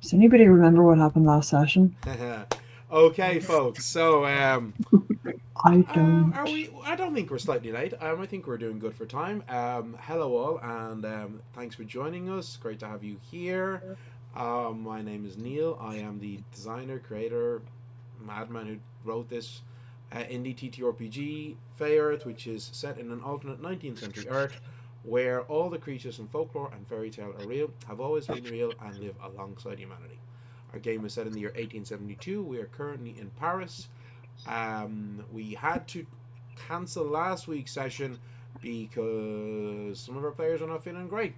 Does anybody remember what happened last session? Okay, folks. So, I don't. are we? I don't think we're slightly late. I think we're doing good for time. Hello all, and thanks for joining us. Great to have you here. My name is Neil. I am the designer, creator, madman who wrote this indie TTRPG, Fey Earth, which is set in an alternate 19th century Earth, where all the creatures in folklore and fairy tale are real, have always been real, and live alongside humanity. Our game is set in the year 1872. We are currently in Paris. We had to cancel last week's session because some of our players are not feeling great.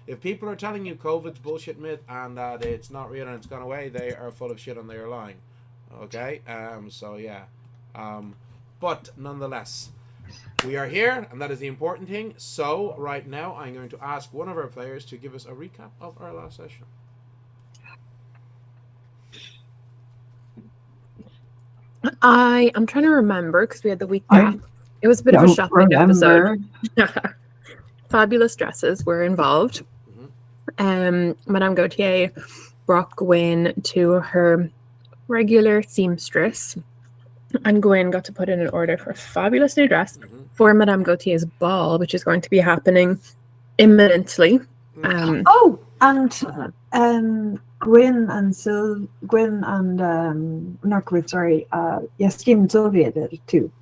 If people are telling you COVID's bullshit myth and that it's not real and it's gone away, they are full of shit and they are lying. Okay? So yeah. But nonetheless, we are here, and that is the important thing. So right now, I'm going to ask one of our players to give us a recap of our last session. I'm trying to remember because we had the week gap. It was a bit of a shopping episode. Fabulous dresses were involved. Madame Gautier brought Gwynn to her regular seamstress, and Gwynn got to put in an order for a fabulous new dress for Madame Gautier's ball, which is going to be happening imminently. And Gwyn and Skin and Sylvia did it too.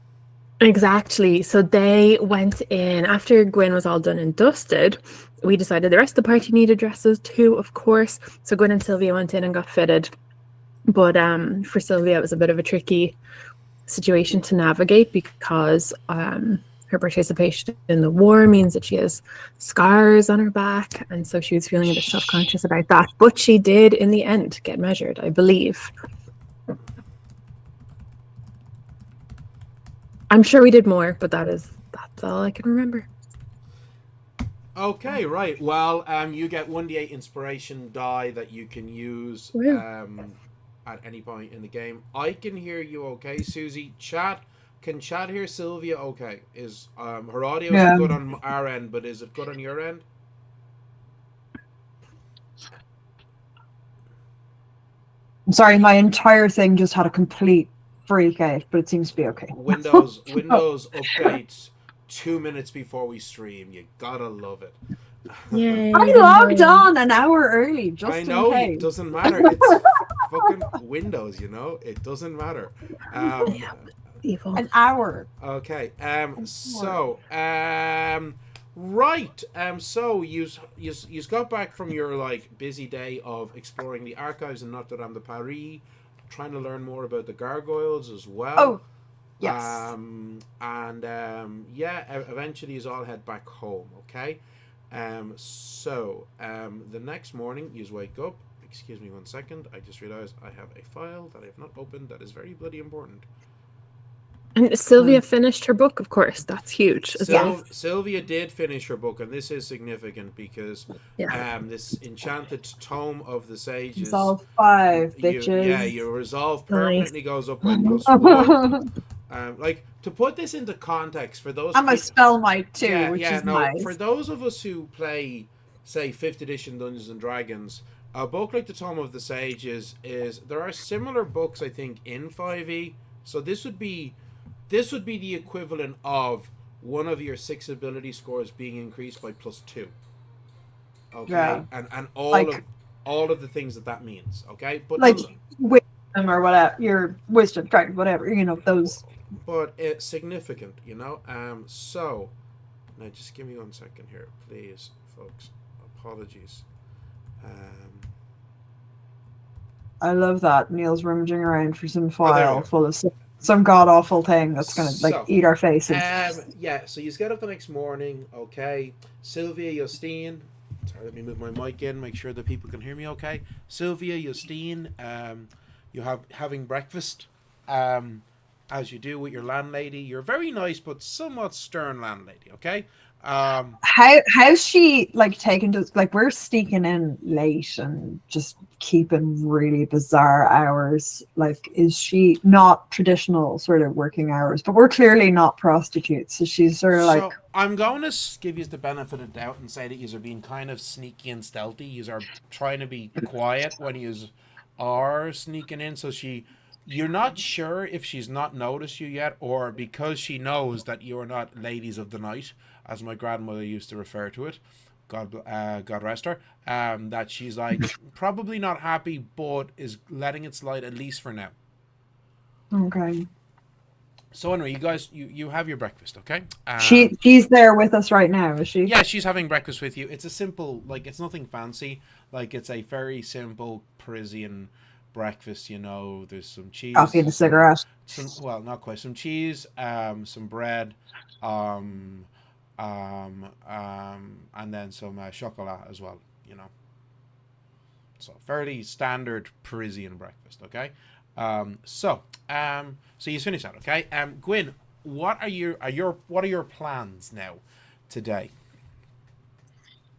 Exactly. So they went in after Gwyn was all done and dusted. We decided the rest of the party needed dresses too, of course. So Gwyn and Sylvia went in and got fitted. But for Sylvia, it was a bit of a tricky situation to navigate because her participation in the war means that she has scars on her back, and so she was feeling a bit self-conscious about that. But she did, in the end, get measured, I believe. I'm sure we did more, but that's all I can remember. Okay, right. Well, you get 1d8 inspiration die that you can use at any point in the game. I can hear you okay, Susie. Can chat hear Sylvia okay? Is her audio is good on our end, but is it good on your end? I'm sorry, my entire thing just had a complete freak out, but it seems to be okay. Windows updates 2 minutes before we stream. You gotta love it. Yay, I logged on an hour early, just I know, in case. it doesn't matter. It's fucking Windows, you know? It doesn't matter. Evil. An hour. Okay. Right. So you got back from your busy day of exploring the archives in Notre Dame de Paris, trying to learn more about the gargoyles as well. Oh, yes. Eventually you all head back home. Okay. The next morning you wake up. Excuse me 1 second. I just realized I have a file that I have not opened that is very bloody important. And Sylvia finished her book, of course. That's huge. Sylvia did finish her book, and this is significant because this enchanted tome of the sages. Resolve 5, bitches. Your resolve permanently goes up by +1. To put this into context for those. And my spell might too, which is nice. For those of us who play, say, 5th edition Dungeons and Dragons, a book like the Tome of the Sages is there are similar books I think in 5e. So this would be the equivalent of one of your 6 ability scores being increased by +2. Okay, yeah. and all of the things that means. Okay, but wisdom or whatever, your wisdom, strength, whatever, those. But it's significant, So now just give me 1 second here, please, folks. Apologies. I love that Neil's rummaging around for some file full of some god awful thing that's gonna eat our faces. So you get up the next morning, okay. Sylvia, Justine. Sorry, let me move my mic in, make sure that people can hear me okay. Sylvia, Justine, you having breakfast. as you do with your landlady. You're very nice, but somewhat stern landlady. Okay. How's she like taking to like we're sneaking in late and just keeping really bizarre hours? Like, is she not traditional sort of working hours? But we're clearly not prostitutes, so she's sort of like. So I'm going to give you the benefit of doubt and say that you are being kind of sneaky and stealthy. You are trying to be quiet when you are sneaking in. So you're not sure if she's not noticed you yet, or because she knows that you are not ladies of the night, as my grandmother used to refer to it. God rest her. That she's like probably not happy, but is letting it slide at least for now. Okay. So anyway, you guys, you have your breakfast, okay? She's there with us right now, is she? Yeah, she's having breakfast with you. It's a simple, like, it's nothing fancy. Like, it's a very simple Parisian breakfast. You know, there's some cheese, Coffee and a cigarette. Well, not quite. Some cheese, some bread, and then some chocolat as well. You know, so fairly standard Parisian breakfast. Okay. So you finished that, okay? Gwyn, what are your plans now today?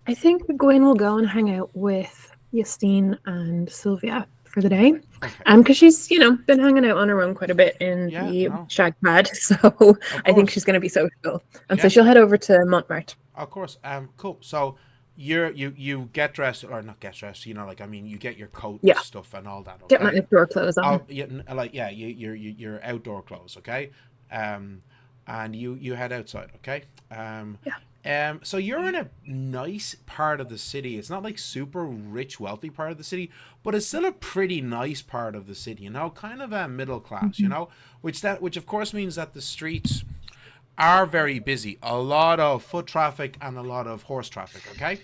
I think Gwyn will go and hang out with Justine and Sylvia for the day. Okay. Because she's, been hanging out on her own quite a bit in the shag pad, so I think she's going to be social. And so she'll head over to Mont Clerc. Of course. Cool. So you get dressed, or not get dressed, you get your coat and stuff and all that, okay? Get my outdoor clothes on. Your outdoor clothes, okay? And you head outside, okay? So you're in a nice part of the city. It's not like super rich, wealthy part of the city, but it's still a pretty nice part of the city, kind of a middle class, which of course means that the streets are very busy. A lot of foot traffic and a lot of horse traffic, okay?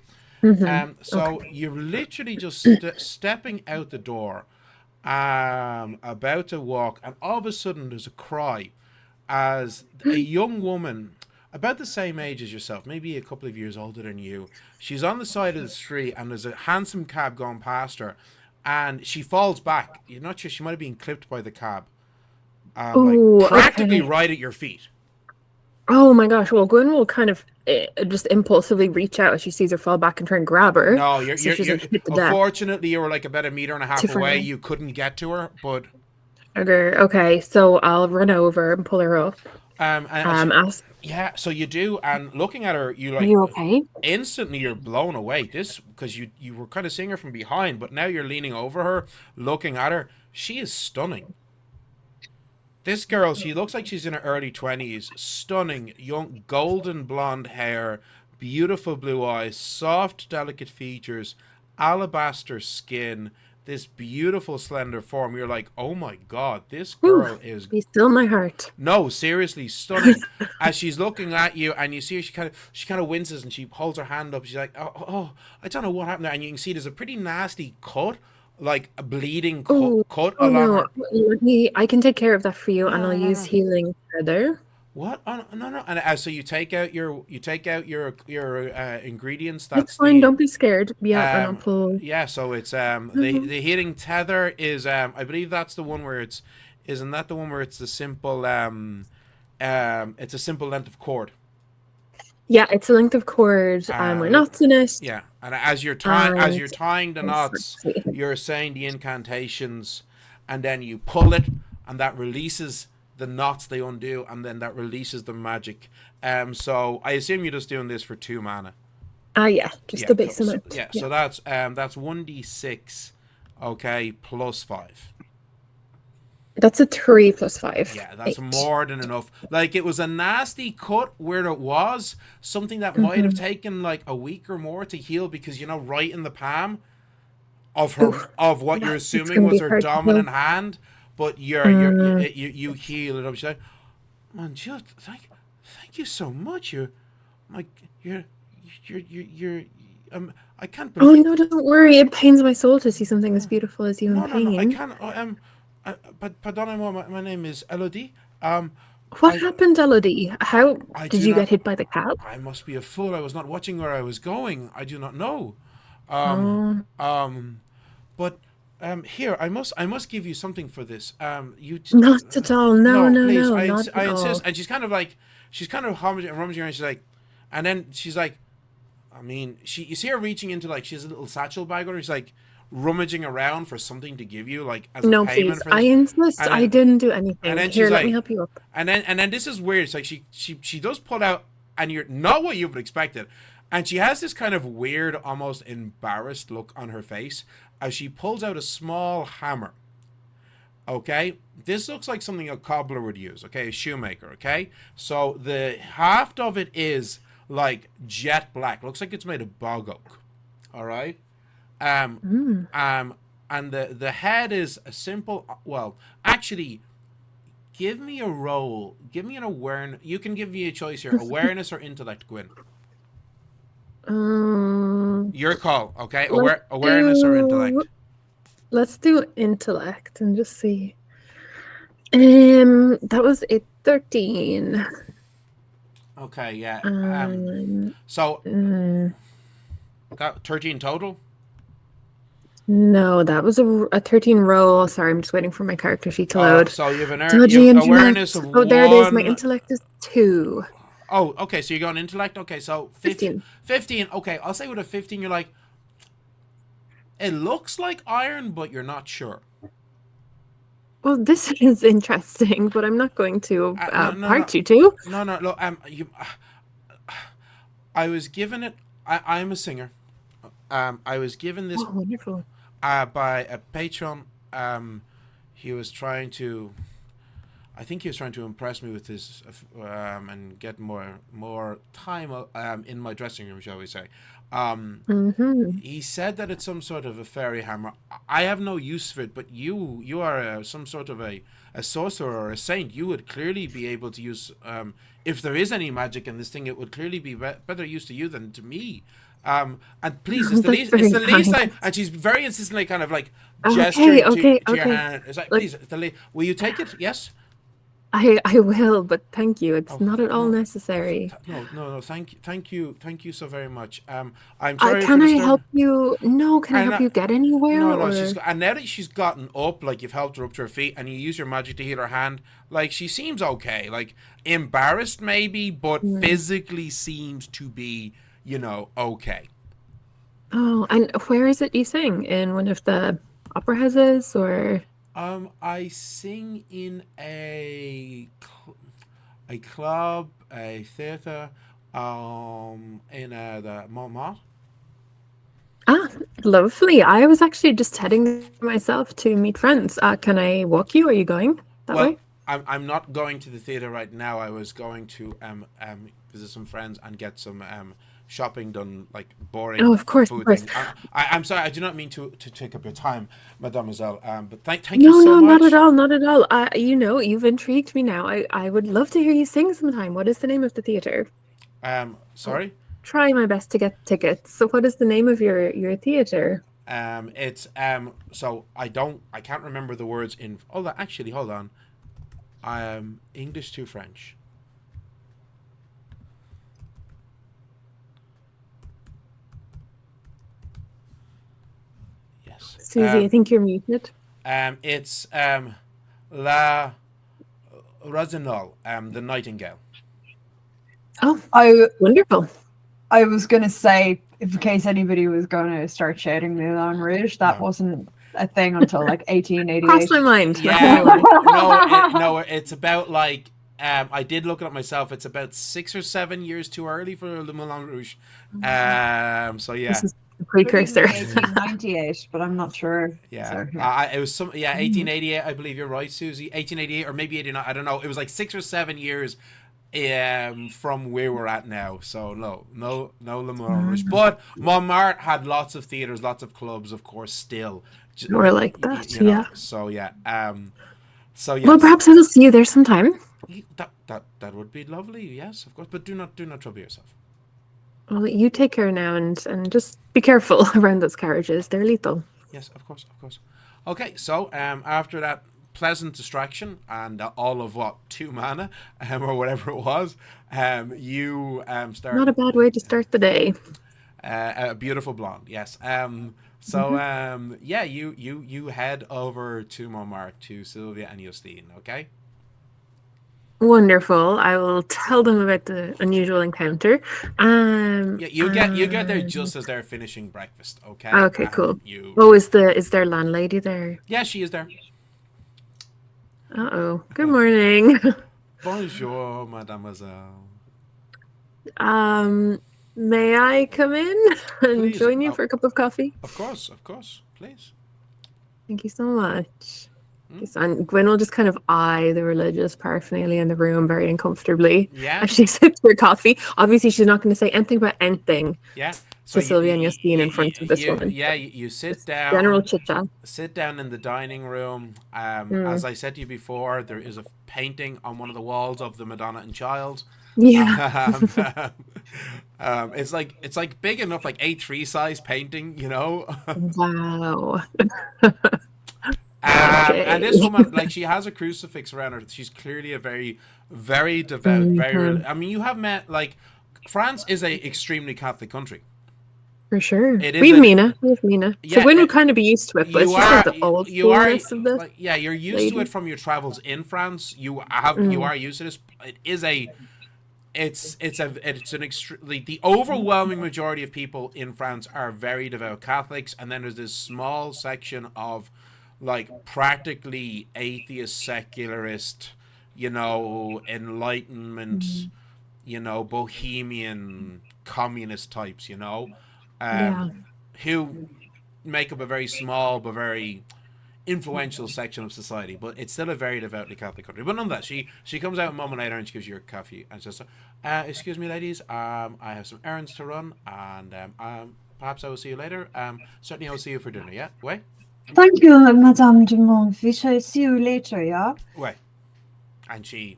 So you're literally just stepping out the door, about to walk, and all of a sudden there's a cry as a young woman about the same age as yourself, maybe a couple of years older than you. She's on the side of the street and there's a handsome cab going past her, and she falls back. You're not sure, she might have been clipped by the cab. Practically right at your feet. Oh my gosh! Well, Gwyn will kind of just impulsively reach out as she sees her fall back and try and grab her. No, you're unfortunately you were like about 1.5 meters away. You couldn't get to her, but okay. So I'll run over and pull her up. So you do, and looking at her, you okay? Instantly you're blown away. This because you were kind of seeing her from behind, but now you're leaning over her, looking at her. She is stunning. This girl, she looks like she's in her early 20s. Stunning, young, golden blonde hair, beautiful blue eyes, soft, delicate features, alabaster skin, this beautiful, slender form. You're like, oh my God, this girl is... Be still my heart. No, seriously, stunning. As she's looking at you, and you see her, she kind of winces, and she holds her hand up. She's like, oh, I don't know what happened there. And you can see there's a pretty nasty cut, like a bleeding cut along her. I can take care of that for you, and I'll use healing further. What? Oh, no. And so you take out your ingredients. That's fine. Don't be scared. Yeah, and I'll pull. Yeah. So it's the healing tether is I believe that's the one where isn't that the one where it's the simple it's a simple length of cord. Yeah, it's a length of cord with knots in it. Yeah, and as you're tying the knots, you're saying the incantations, and then you pull it, and that releases the knots. They undo, and then that releases the magic. So I assume you're just doing this for 2 mana. Yeah, just the base amount. So that's 1d6, okay, plus 5. That's a 3 plus 5. Yeah, that's 8. More than enough. Like, it was a nasty cut where it was, something that might have taken like a week or more to heal, because right in the palm of her of what you're assuming was her dominant hand, but you heal it up. She's like, man, Jill, thank you so much. You're I can't believe. Oh no, don't worry. It pains my soul to see something as beautiful as you in pain. No, I can't. Pardon, my name is Elodie. What happened, Elodie? How did you get hit by the cab? I must be a fool. I was not watching where I was going. I do not know. But Here, I must give you something for this. Not at all. No, No, no, please, no, not I at all. insist. And she's kind of rummaging around. She's like, and then she's like, I mean, you see her reaching into like she has a little satchel bag, or she's like rummaging around for something to give you, like as a No, please. payment for I this. insist. And I then didn't do and anything. then Here, she's let me like, help you up. and then this is weird. It's like she does pull out, and you're not what you would expected, and she has this kind of weird, almost embarrassed look on her face as she pulls out a small hammer. Okay, this looks like something a cobbler would use. Okay, a shoemaker. Okay, so the haft of it is like jet black. Looks like it's made of bog oak. All right. Um, Mm. and the head is a simple. Well, actually, give me a roll. Give me an awareness. You can give me a choice here: awareness or intellect, Gwyn. Um, Your call. Okay, let's awareness or do intellect. let's do intellect and just see. That was a 13. Okay, yeah. Um, So mm, that 13 total. no, that was a 13 roll. Sorry, I'm just waiting for my character sheet to Oh, load. so you have Dodgy you've awareness intellect. of Oh, there it is. My 1. intellect is 2. Oh, okay. So you're going intellect. Okay, so 15. 15. Okay, I'll say with a 15, you're like, it looks like iron, but you're not sure. Well, this is interesting, but I'm not going to No, no, no, part you to. no, no. Look, I was given it. I'm a singer. I was given this Oh, wonderful. by a patron. He was trying to. I think he was trying to impress me with his and get more time in my dressing room, shall we say. Mm-hmm. He said that it's some sort of a fairy hammer. I have no use for it, but you are some sort of a sorcerer or a saint. You would clearly be able to use if there is any magic in this thing. It would clearly be better use to you than to me. And please, it's the That's least. very It's the least. kind. And she's very insistently, kind of like Okay, gesturing okay, to your okay. hand. It's like, Look, please, it's the least. Will you take it? Yes. I will, but thank you. It's Oh not at all no, necessary. no. Thank you so very much. I'm sorry for Can I disturbing. help you? No, can I And help you get anywhere? no, Or and now that she's gotten up, like you've helped her up to her feet, and you use your magic to heal her hand, like she seems okay. Like embarrassed maybe, but Hmm. physically seems to be, okay. Oh, and where is it you sing? In one of the opera houses or? I sing in a club, a theater, in the Montmartre. Ah, lovely. I was actually just heading there myself to meet friends. Can I walk you? Are you going that Well, way? I'm not going to the theater right now. I was going to visit some friends and get some shopping done, like Oh, boring of course, of food course. thing. I'm sorry. I do not mean to take up your time, mademoiselle. But thank you No, so no, not at much. all, not at all. You've intrigued me now. I would love to hear you sing sometime. What is the name of the theater? I'll Sorry. try my best to get tickets. So what is the name of your theater? It's So I can't remember the words in. Oh, actually, hold on. English to French. Yes. Susie, I think you're muted. It's La Rossignol, the Nightingale. Oh, I wonderful. I was gonna say, if in case anybody was gonna start shouting Moulin Rouge, that No. wasn't a thing until like Crossed 1888. my mind. Not Yeah, gonna lie. no. It's about like I did look it up myself. It's about 6 or 7 years too early for Le Moulin Rouge. So yeah, This is the Could even precursor. be 1898, but I'm not sure. yeah. So yeah. It was 1888. I believe you're right, Susie. 1888 or maybe 89. I don't know. It was like 6 or 7 years from where we're at now. So no Le Moulin Rouge. But Montmartre had lots of theaters, lots of clubs, of course. Still, More like that, you know. yeah. So yeah. So Well, yes. perhaps I will see you there sometime. That would be lovely, yes, of course. But do not trouble yourself. Well, you take care now and just be careful around those carriages. They're lethal. Yes, of course, of course. Okay, so after that pleasant distraction and all of 2 mana, or whatever it was, you Not start a bad way to start the day. a beautiful blonde. Yes. So yeah, you head over to Montmartre to Sylvia and Justine, okay? Wonderful. I will tell them about the unusual encounter. Yeah, you get there just as they're finishing breakfast, okay? Okay, cool. You Oh, is their landlady there? Yeah, she is there. Uh-oh. Good morning. Bonjour, mademoiselle. Um, may I come in and Please. join you for a cup of coffee? Of course, please. Thank you so much. And Gwynn will just kind of eye the religious paraphernalia in the room very uncomfortably Yeah. as she sips her coffee. Obviously, she's not going to say anything about anything Yeah. to Sylvia and Justine in front of this woman. Yeah, you sit Just down. general chit-chat. Sit down in the dining room. As I said to you before, there is a painting on one of the walls of the Madonna and Child. Yeah. It's like big enough, like A3 size painting, you know. Wow. And this woman, like, she has a crucifix around her. She's clearly a very, very devout, very. I mean, you have met, like, France is a extremely Catholic country. For sure. It is We have Mina. Yeah, so Gwynn would kind of be used to it, but it's just like the old schoolness of this. like, yeah, you're used to it from your travels in France. You are used to this. It is a. It's an extremely, the overwhelming majority of people in France are very devout Catholics, and then there's this small section of, like, practically atheist, secularist, you know, Enlightenment, you know, bohemian, communist types, you know, who make up a very small but very influential section of society. But it's still a very devoutly Catholic country. But nonetheless, she comes out a moment later and she gives you your coffee and says, "Excuse me, ladies, I have some errands to run, and perhaps I will see you later. Certainly, I will see you for dinner. Yeah, wait." Thank you, Madame de Montfish. I see you later, yeah? Wait. And she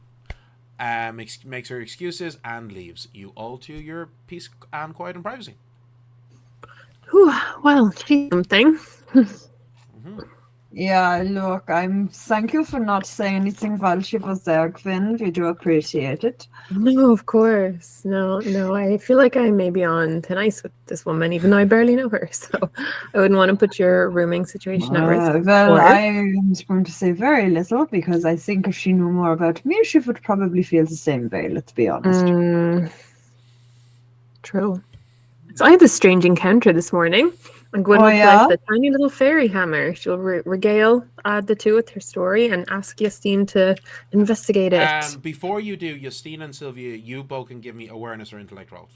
makes her excuses and leaves. You all to your peace and quiet and privacy. Whew, well, she's something. Yeah, look, thank you for not saying anything while she was there, Gwynn. We do appreciate it. No, of course. No. I feel like I may be on thin ice with this woman, even though I barely know her. So I wouldn't want to put your rooming situation at risk. Well, I was going to say very little, because I think if she knew more about me, she would probably feel the same way, let's be honest. True. So I had this strange encounter this morning. And Gwynn would like the tiny little fairy hammer. She'll regale the two with her story and ask Justine to investigate it. Before you do, Justine and Sylvia, you both can give me awareness or intellect rolls.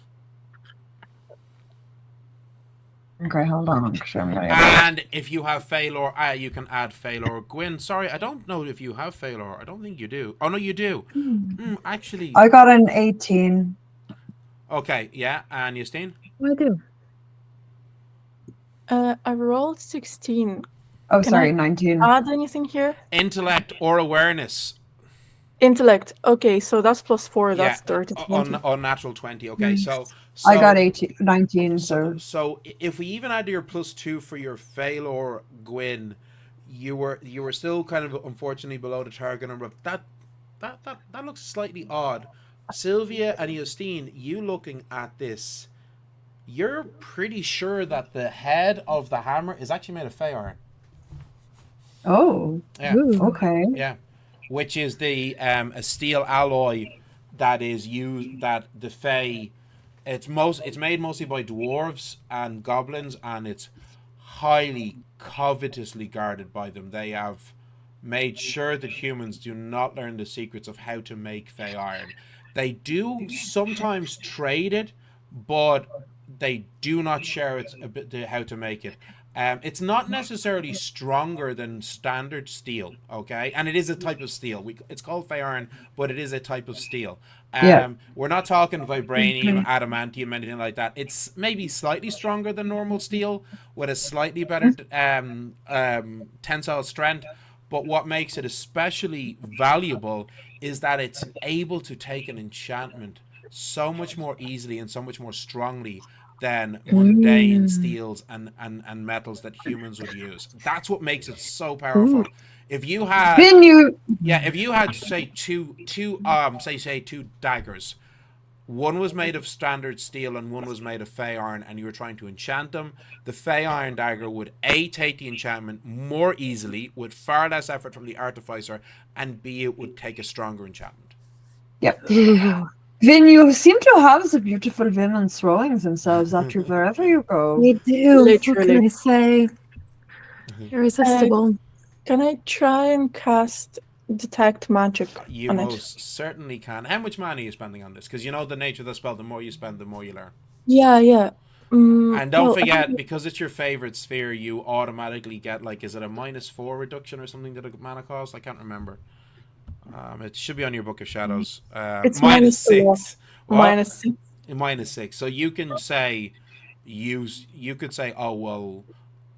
Okay, hold on. And if you have failure, you can add failure. Gwynn, sorry, I don't know if you have failure. I don't think you do. Oh, no, you do. Actually, I got an 18. Okay, yeah. And Justine? I do. I rolled 16. Oh, sorry, 19. Add anything here? Intellect or awareness? Intellect. Okay, so that's +4. That's 30. On natural 20. Okay, so I got 19. So if we even add your +2 for your failure, Gwynn, you were still kind of unfortunately below the target number. That looks slightly odd. Sylvia and Justine, you looking at this, you're pretty sure that the head of the hammer is actually made of Fey iron. Oh, yeah. Okay. Yeah, which is the a steel alloy that is used, that the Fey, it's made mostly by dwarves and goblins, and it's highly covetously guarded by them. They have made sure that humans do not learn the secrets of how to make Fey iron. They do sometimes trade it, but they do not share how to make it. It's not necessarily stronger than standard steel, okay? And it is a type of steel. It's called Fey iron, but it is a type of steel. We're not talking vibranium, adamantium, anything like that. It's maybe slightly stronger than normal steel with a slightly better tensile strength. But what makes it especially valuable is that it's able to take an enchantment so much more easily and so much more strongly than mundane steels and metals that humans would use. That's what makes it so powerful. If you had, say two daggers, One was made of standard steel and one was made of Fey iron, and you were trying to enchant them. The Fey iron dagger would A, take the enchantment more easily, with far less effort from the artificer, and B, it would take a stronger enchantment. Yep. Gwynn, you seem to have the beautiful women throwing themselves at you wherever you go. We do. Literally. What can I say? Irresistible. Can I try and cast detect magic You on most it? certainly can. How much mana are you spending on this? Because you know the nature of the spell, the more you spend, the more you learn. Yeah. And don't well, forget, because it's your favorite sphere, you automatically get, like, is it a -4 reduction or something to the mana cost? I can't remember. It should be on your Book of Shadows. It's -6. What? -6. -6. So you can say, you could say, oh, well,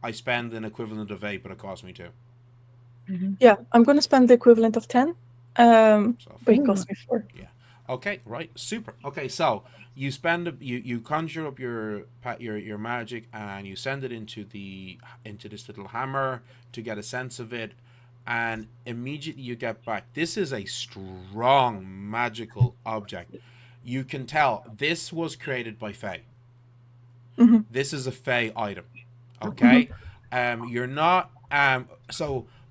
I spend an equivalent of 8, but it costs me 2. Yeah, I'm going to spend the equivalent of 10. So But it costs me 4. Yeah. Okay. Right. Super. Okay. So you spend you conjure up your magic and you send it into this little hammer to get a sense of it, and immediately you get back. This is a strong magical object. You can tell this was created by Fey. Mhm. This is a Fey item. Okay. You're not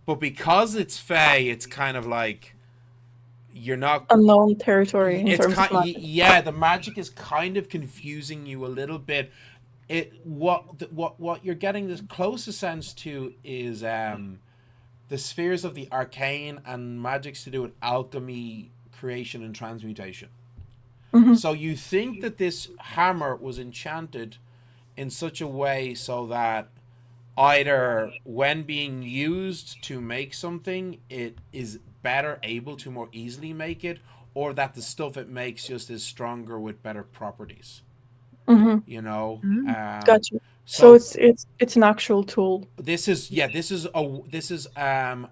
but because it's Fey, it's kind of like you're not Unknown territory in it's terms of magic. yeah, the magic is kind of confusing you a little bit. What you're getting the closest sense to is the spheres of the arcane and magics to do with alchemy, creation, and transmutation. Mhm. So you think that this hammer was enchanted in such a way so that either when being used to make something, it is better able to more easily make it, or that the stuff it makes just is stronger with better properties. Mhm. You know, Gotcha. So it's an actual tool. This is an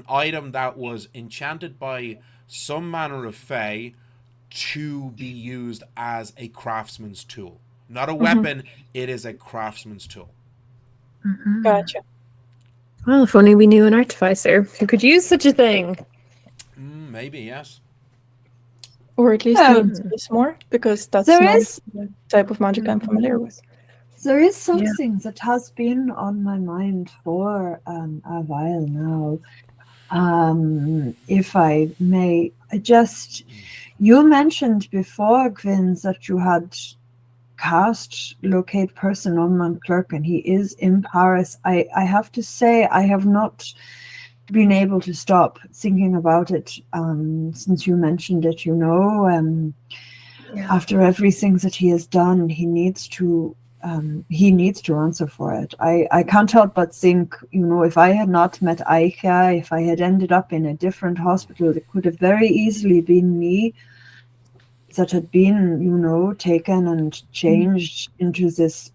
item that was enchanted by some manner of Fey to be used as a craftsman's tool, not a weapon. It is a craftsman's tool. Gotcha. Well, if only we knew an artificer who could use such a thing. Maybe, yes. Or at least need this more, because that's There not is- the type of magic I'm familiar with. There is something that has been on my mind for a while now. If I may, you mentioned before, Gwynn, that you had cast Locate Person on Mont Clerc, and he is in Paris. I have to say, I have not been able to stop thinking about it since you mentioned it. After everything that he has done, he needs to answer for it. I can't help but think, if I had not met Aika, if I had ended up in a different hospital, it could have very easily been me that had been, taken and changed into this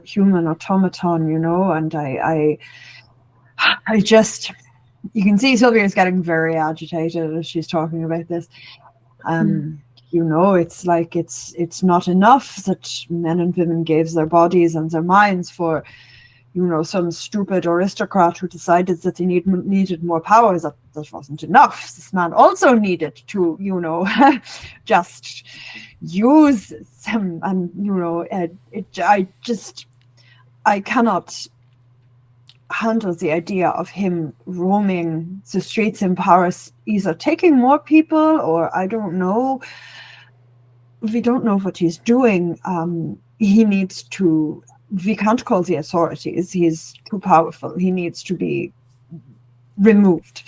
human automaton, and I just, you can see Sylvia is getting very agitated as she's talking about this. It's like it's not enough that men and women gave their bodies and their minds for, some stupid aristocrat who decided that they needed more powers. That wasn't enough. This man also needed to, just use them. And, I cannot handle the idea of him roaming the streets in Paris, either taking more people or I don't know. We don't know what he's doing. He needs to. We can't call the authorities. He's too powerful. He needs to be removed,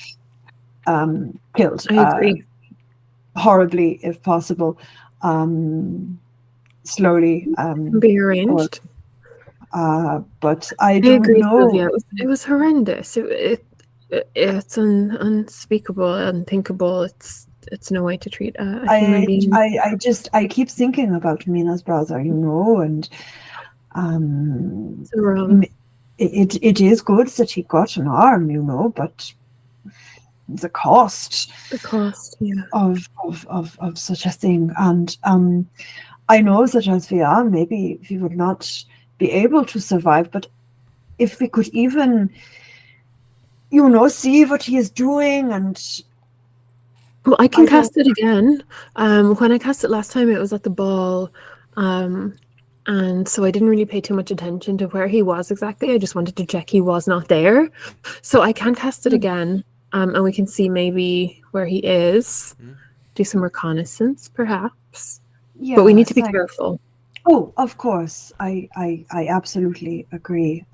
killed. I agree. Horribly, if possible. Slowly. Be arranged. But I don't agree, know. Sylvia. It was horrendous. It's unspeakable, unthinkable. It's no way to treat a human being. I keep thinking about Mina's brother, and it is good that he got an arm, but the cost of such a thing, and I know that as we are, maybe we would not be able to survive, but if we could even see what he is doing and Well, I can I cast it again. When I cast it last time, it was at the ball, and so I didn't really pay too much attention to where he was exactly. I just wanted to check he was not there. So I can cast it again, and we can see maybe where he is. Do some reconnaissance, perhaps. Yeah, But we need to be careful. Oh, of course, I absolutely agree.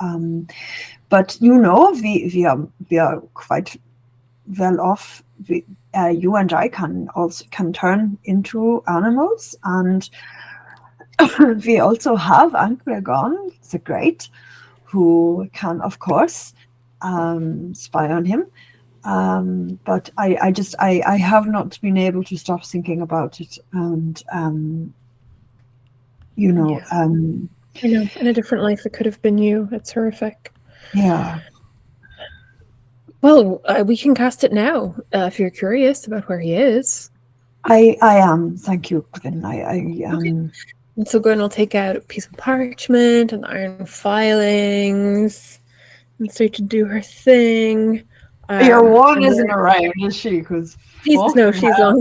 But you know, we are quite well off. You and I can turn into animals, and we also have Anklegon, the Great, who can, of course, spy on him. But I have not been able to stop thinking about it, and you know, I know. In a different life, it could have been you. It's horrific. yeah. Well, we can cast it now if you're curious about where he is. I am. Thank you, Gwynn. And so Gwynn will take out a piece of parchment and iron filings and start to do her thing. Your one isn't around, is she? Because she's long gone.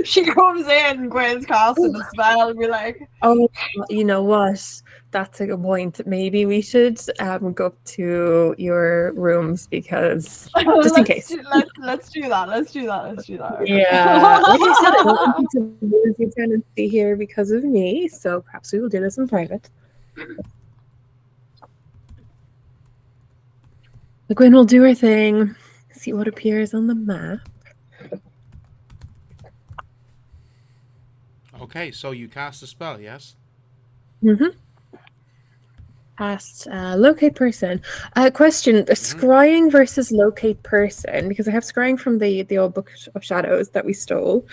She comes in, Gwen's casting a spell, and be like, "Oh, you know what? That's a good point. Maybe we should go up to your rooms because just in case." Let's do that. Yeah, like I said, I don't want you to lose your tenancy here because of me. So perhaps we will do this in private. The Gwyn will do her thing. See what appears on the map. Okay, so you cast a spell, yes? Mm-hmm. Cast locate person. Question: scrying versus locate person, because I have scrying from the old book of shadows that we stole.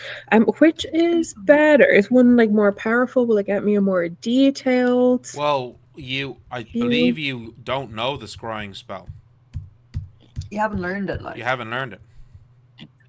Which is better? Is one like more powerful? Will it get me a more detailed? Well, I believe you don't know the scrying spell. You haven't learned it, like. You haven't learned it.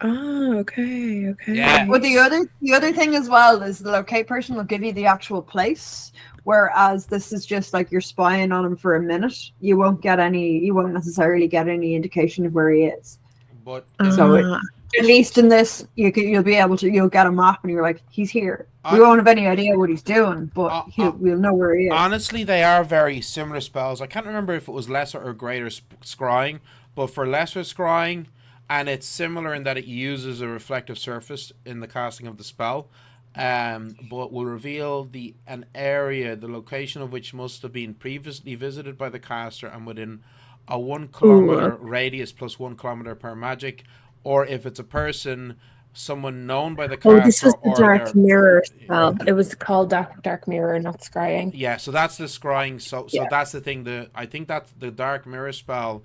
Oh, okay. Yeah. But the other thing as well is the locate person will give you the actual place, whereas this is just like you're spying on him for a minute. You won't necessarily get any indication of where he is. But at least in this, you'll get a map and you're like, he's here. We won't have any idea what he's doing, but we'll know where he is. Honestly, they are very similar spells. I can't remember if it was lesser or greater scrying, but for lesser scrying, and it's similar in that it uses a reflective surface in the casting of the spell, but will reveal an area, the location of which must have been previously visited by the caster and within a 1 kilometer radius plus 1 kilometer per magic, or if it's a person, someone known by the caster. Oh, this was the dark mirror spell. It was called dark mirror, not scrying. Yeah, so that's the scrying. So that's the thing. I think that the dark mirror spell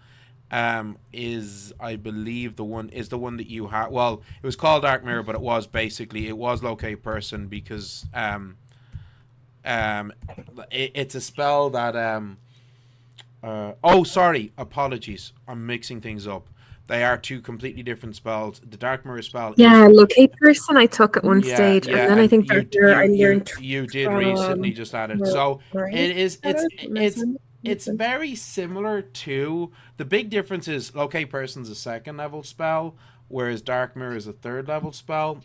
is, I believe, the one that you have. Well, it was called dark mirror, but it was locate person because it's a spell that sorry, apologies, I'm mixing things up. They are two completely different spells. The dark mirror spell locate person I took at one stage, and then I think I learned you did recently just added. So it's very similar to, the big difference is locate person's a 2nd level spell, whereas dark mirror is a 3rd level spell.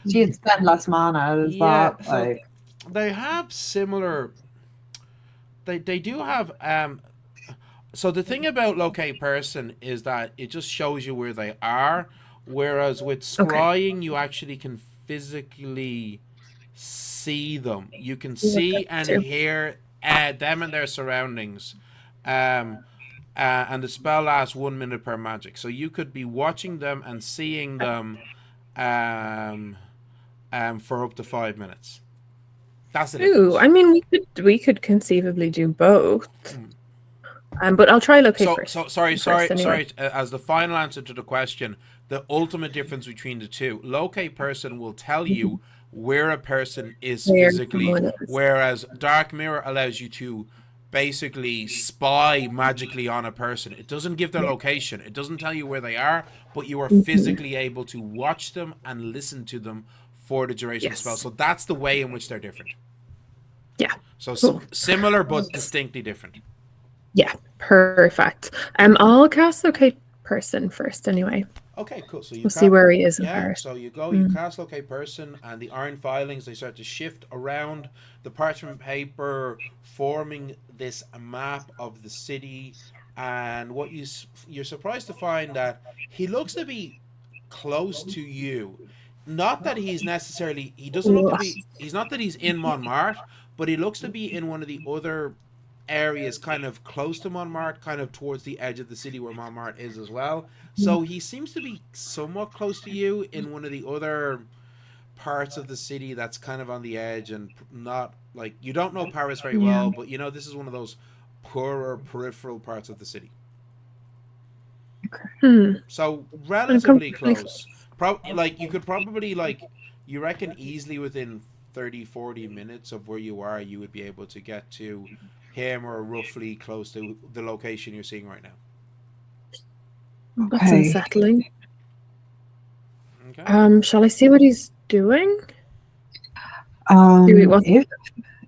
She had spent less mana. They have similar. They do have. So the thing about locate person is that it just shows you where they are, whereas with scrying you actually can physically see them. You can see and hear them and their surroundings, and the spell lasts 1 minute per magic. So you could be watching them and seeing them, for up to 5 minutes. That's the difference. Ooh, I mean, we could conceivably do both. But I'll try locate first. So sorry. As the final answer to the question, the ultimate difference between the two, locate person will tell you where a person is physically, whereas dark mirror allows you to basically spy magically on a person. It doesn't give their location. It doesn't tell you where they are, but you are physically able to watch them and listen to them for the duration of the spell. So that's the way in which they're different. Yeah. So similar but distinctly different. Yeah, perfect. I'll cast locate person first anyway. Okay, cool. So you We'll see where he is in yeah, Paris. so you go, you cast locate person, and the iron filings, they start to shift around the parchment paper, forming this map of the city. And what you're surprised to find that he looks to be close to you. Not that he's necessarily, he doesn't look to be, he's not that he's in Montmartre, but he looks to be in one of the other areas kind of close to Montmartre, kind of towards the edge of the city where Montmartre is as well. So he seems to be somewhat close to you in one of the other parts of the city that's kind of on the edge and not like you don't know Paris very Yeah. well, but you know this is one of those poorer peripheral parts of the city. So relatively close. Like you could probably like you reckon easily within 30-40 minutes of where you are you would be able to get to him or roughly close to the location you're seeing right now. That's unsettling. Okay. Shall I see what he's doing?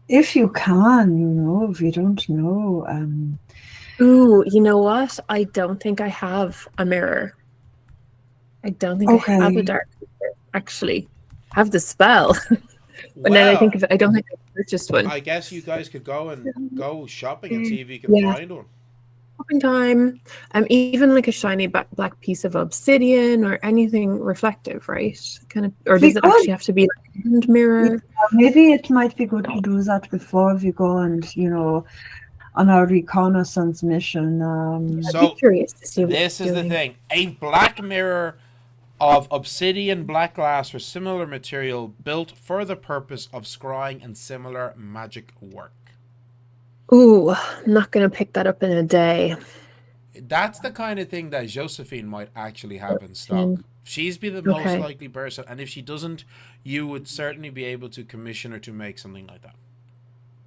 If you can, you know, if you don't know. Ooh, you know what? I don't think I have a mirror. I don't think I have a dark mirror, actually. I have the spell. But now that I think of it, I don't think I purchased one. I guess you guys could go shopping and see if you can find one. Shopping time. Even like a shiny black piece of obsidian or anything reflective, right? Kind of, or does it actually have to be like a hand mirror? Maybe it might be good to do that before we go and, you know, on our reconnaissance mission. So curious to see this is the thing. A black mirror of obsidian black glass or similar material built for the purpose of scrying and similar magic work. Ooh, I'm not going to pick that up in a day. That's the kind of thing that Josephine might actually have in stock. She's be the most likely person, and if she doesn't, you would certainly be able to commission her to make something like that.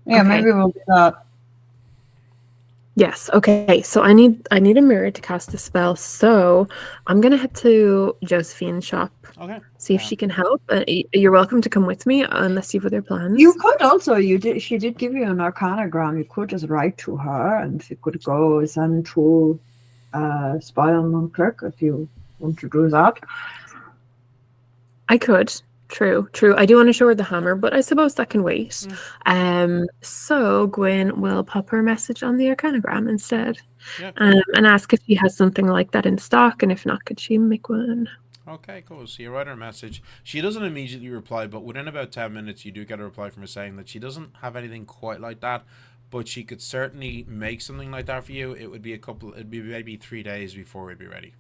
Yeah, maybe we'll do that. Yes. Okay. So I need a mirror to cast the spell. So I'm gonna head to Josephine's shop. Okay. See if she can help. You're welcome to come with me unless you've other plans. You could also. She did give you an arcanagram. You could just write to her, and you could go send to spy on Mont Clerc if you want to do that. I could. True. I do want to show her the hammer, but I suppose that can wait. So Gwynn will pop her a message on the arcanagram instead, and ask if she has something like that in stock, and if not, could she make one? Okay, cool. So you write her a message. She doesn't immediately reply, but within about 10 minutes, you do get a reply from her saying that she doesn't have anything quite like that, but she could certainly make something like that for you. It'd be maybe 3 days before it'd be ready.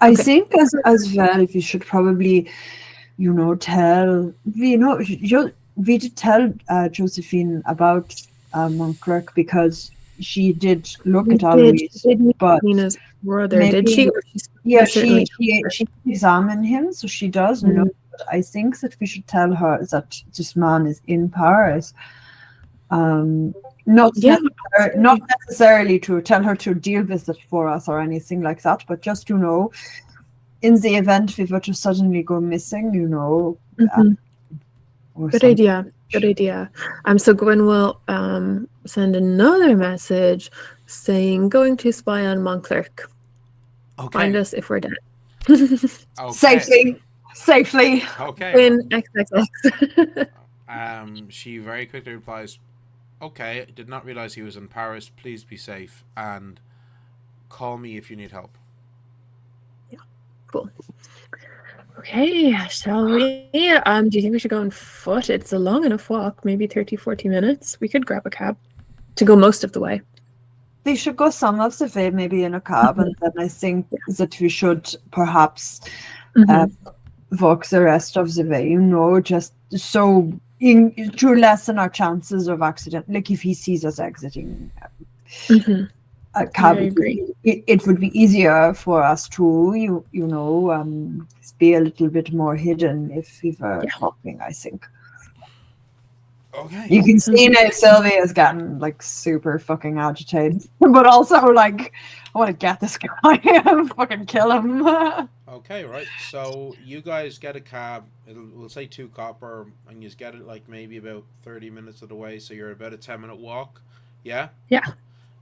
I think as well, if you should probably, you know, we did tell Josephine about Mont Clerc because she did look at Alois, but Nina's brother, maybe, did she? Yeah, she examined him, so she does know. But I think that we should tell her that this man is in Paris. Not necessarily to tell her to deal with it for us or anything like that, but just to know, in the event we were to suddenly go missing, you know. Good idea. So Gwynn will send another message saying, going to spy on Mont Clerc. Okay. Find us if we're dead. Safely. Okay. Gwynn XXX. She very quickly replies, okay, did not realize he was in Paris. Please be safe and call me if you need help. Yeah, cool. Okay, shall we? Do you think we should go on foot? It's a long enough walk, maybe 30-40 minutes. We could grab a cab to go most of the way. They should go some of the way, maybe in a cab, and then I think that we should perhaps walk the rest of the way, you know, just so to lessen our chances of accident. Like if he sees us exiting a cab, it would be easier for us to, you know, be a little bit more hidden if we were walking, I think. Okay. You can see now Sylvia is getting like super fucking agitated, but also like, I want to get this guy and fucking kill him. Okay, right. So you guys get a cab. We'll say 2 copper, and you get it like maybe about 30 minutes of the way. So you're about a 10-minute walk. Yeah. Yeah.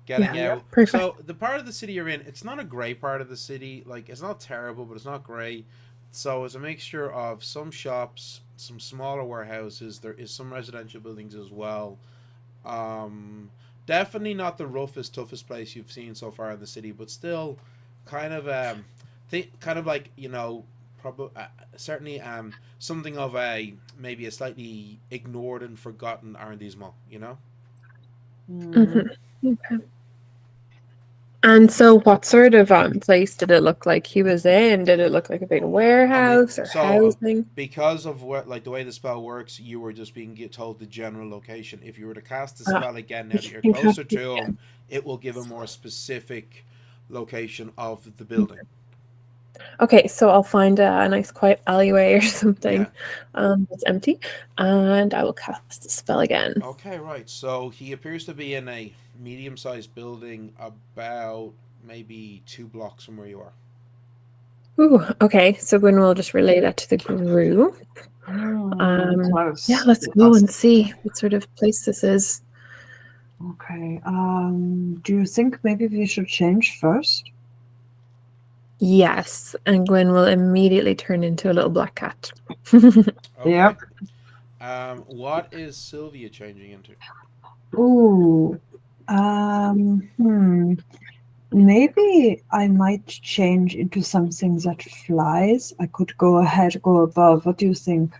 getting Yeah, out. perfect. So the part of the city you're in, it's not a grey part of the city. Like, it's not terrible, but it's not grey. So it's a mixture of some shops, some smaller warehouses. There is some residential buildings as well. Um, Definitely not the roughest, toughest place you've seen so far in the city, but still, kind of kind of like, probably certainly something of a maybe a slightly ignored and forgotten arrondissement. Mm. Okay. And so, what sort of place did it look like he was in? Did it look like a big warehouse or housing? Because of what, like the way the spell works, you were just being told the general location. If you were to cast the Ah, spell again, now that you're you closer have to him, it will give a more specific location of the building. Okay, so I'll find a nice quiet alleyway or something that's empty, and I will cast the spell again. Okay, right. So he appears to be in a medium-sized building about maybe 2 blocks from where you are. Ooh, okay. So Gwynn will just relay that to the group. Close. Yeah, let's go and see what sort of place this is. Okay. Do you think maybe we should change first? Yes, and Gwynn will immediately turn into a little black cat. Okay. Yep. What is Sylvia changing into? Ooh. Maybe I might change into something that flies. I could go ahead, go above. What do you think?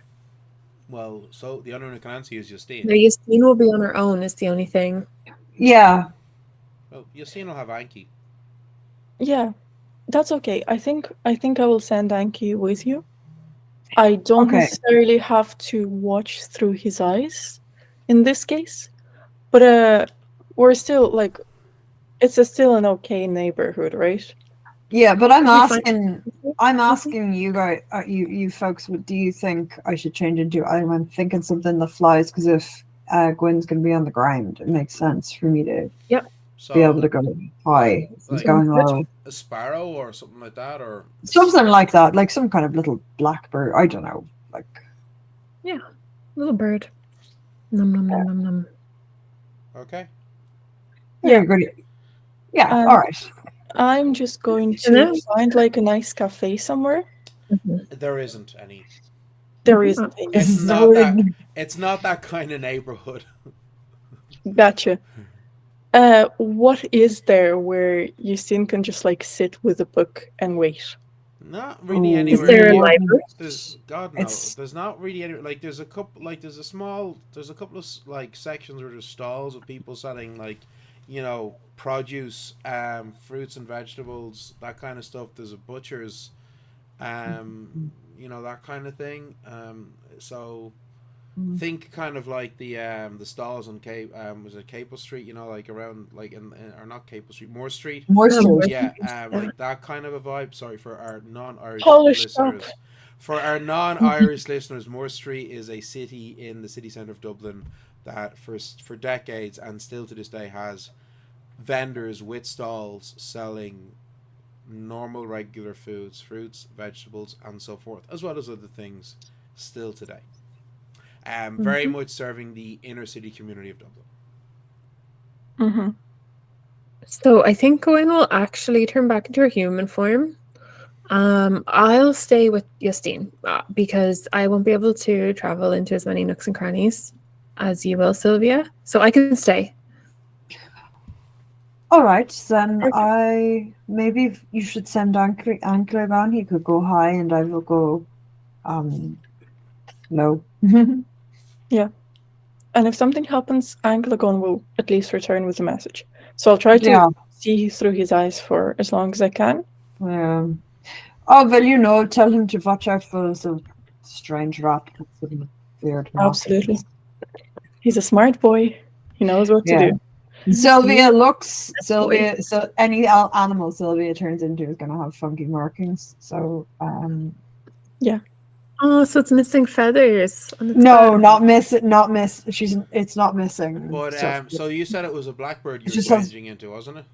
Well, so the only one who can answer you is Justine. No, Justine will be on her own, is the only thing. Yeah. Well, Justine will have Anki. Yeah, that's okay. I think I will send Anki with you. I don't necessarily have to watch through his eyes in this case, but we're still like, it's still an okay neighborhood, right? Yeah, but I'm asking you guys, you folks, what do you think I should change into? I'm thinking something that flies, because if Gwynn's going to be on the ground, it makes sense for me to be able to go high. Like going low. A sparrow or something like that, or something like that, like some kind of little blackbird. I don't know, like little bird. Num num num num num. Okay. Yeah. Yeah. All right. I'm just going to find like a nice cafe somewhere. There isn't any. There isn't any. It's not that kind of neighborhood. Gotcha. What is there where Justine can just like sit with a book and wait? Not really anywhere. Is there a library? God knows. There's not really any. Like there's a couple. Like there's a couple of like sections where there's stalls of people selling like, produce, fruits and vegetables, that kind of stuff. There's a butcher's, that kind of thing. So think kind of like the stalls on Cape was it Capel Street, like around like or not Capel Street, Moore Street. Yeah, like that kind of a vibe. Sorry for our non-Irish listeners. For our non-Irish listeners, Moore Street is a city in the city centre of Dublin that for decades and still to this day has vendors with stalls selling normal regular foods, fruits, vegetables and so forth, as well as other things still today. Very much serving the inner city community of Dublin. So I think Gwynn will actually turn back into her human form. I'll stay with Justine because I won't be able to travel into as many nooks and crannies as you will, Sylvia. So I can stay. All right, then maybe you should send Ankle down. He could go high, and I will go low. Yeah. And if something happens, Anglagon will at least return with a message. So I'll try to see through his eyes for as long as I can. Yeah. Oh, well, tell him to watch out for some strange rat with weird markings. Absolutely. He's a smart boy. He knows what to do. Sylvia, so any animal Sylvia turns into is going to have funky markings. So, yeah. Oh, so it's missing feathers on its No, back. not miss. It's not missing. But so you said it was a blackbird you were changing into, wasn't it?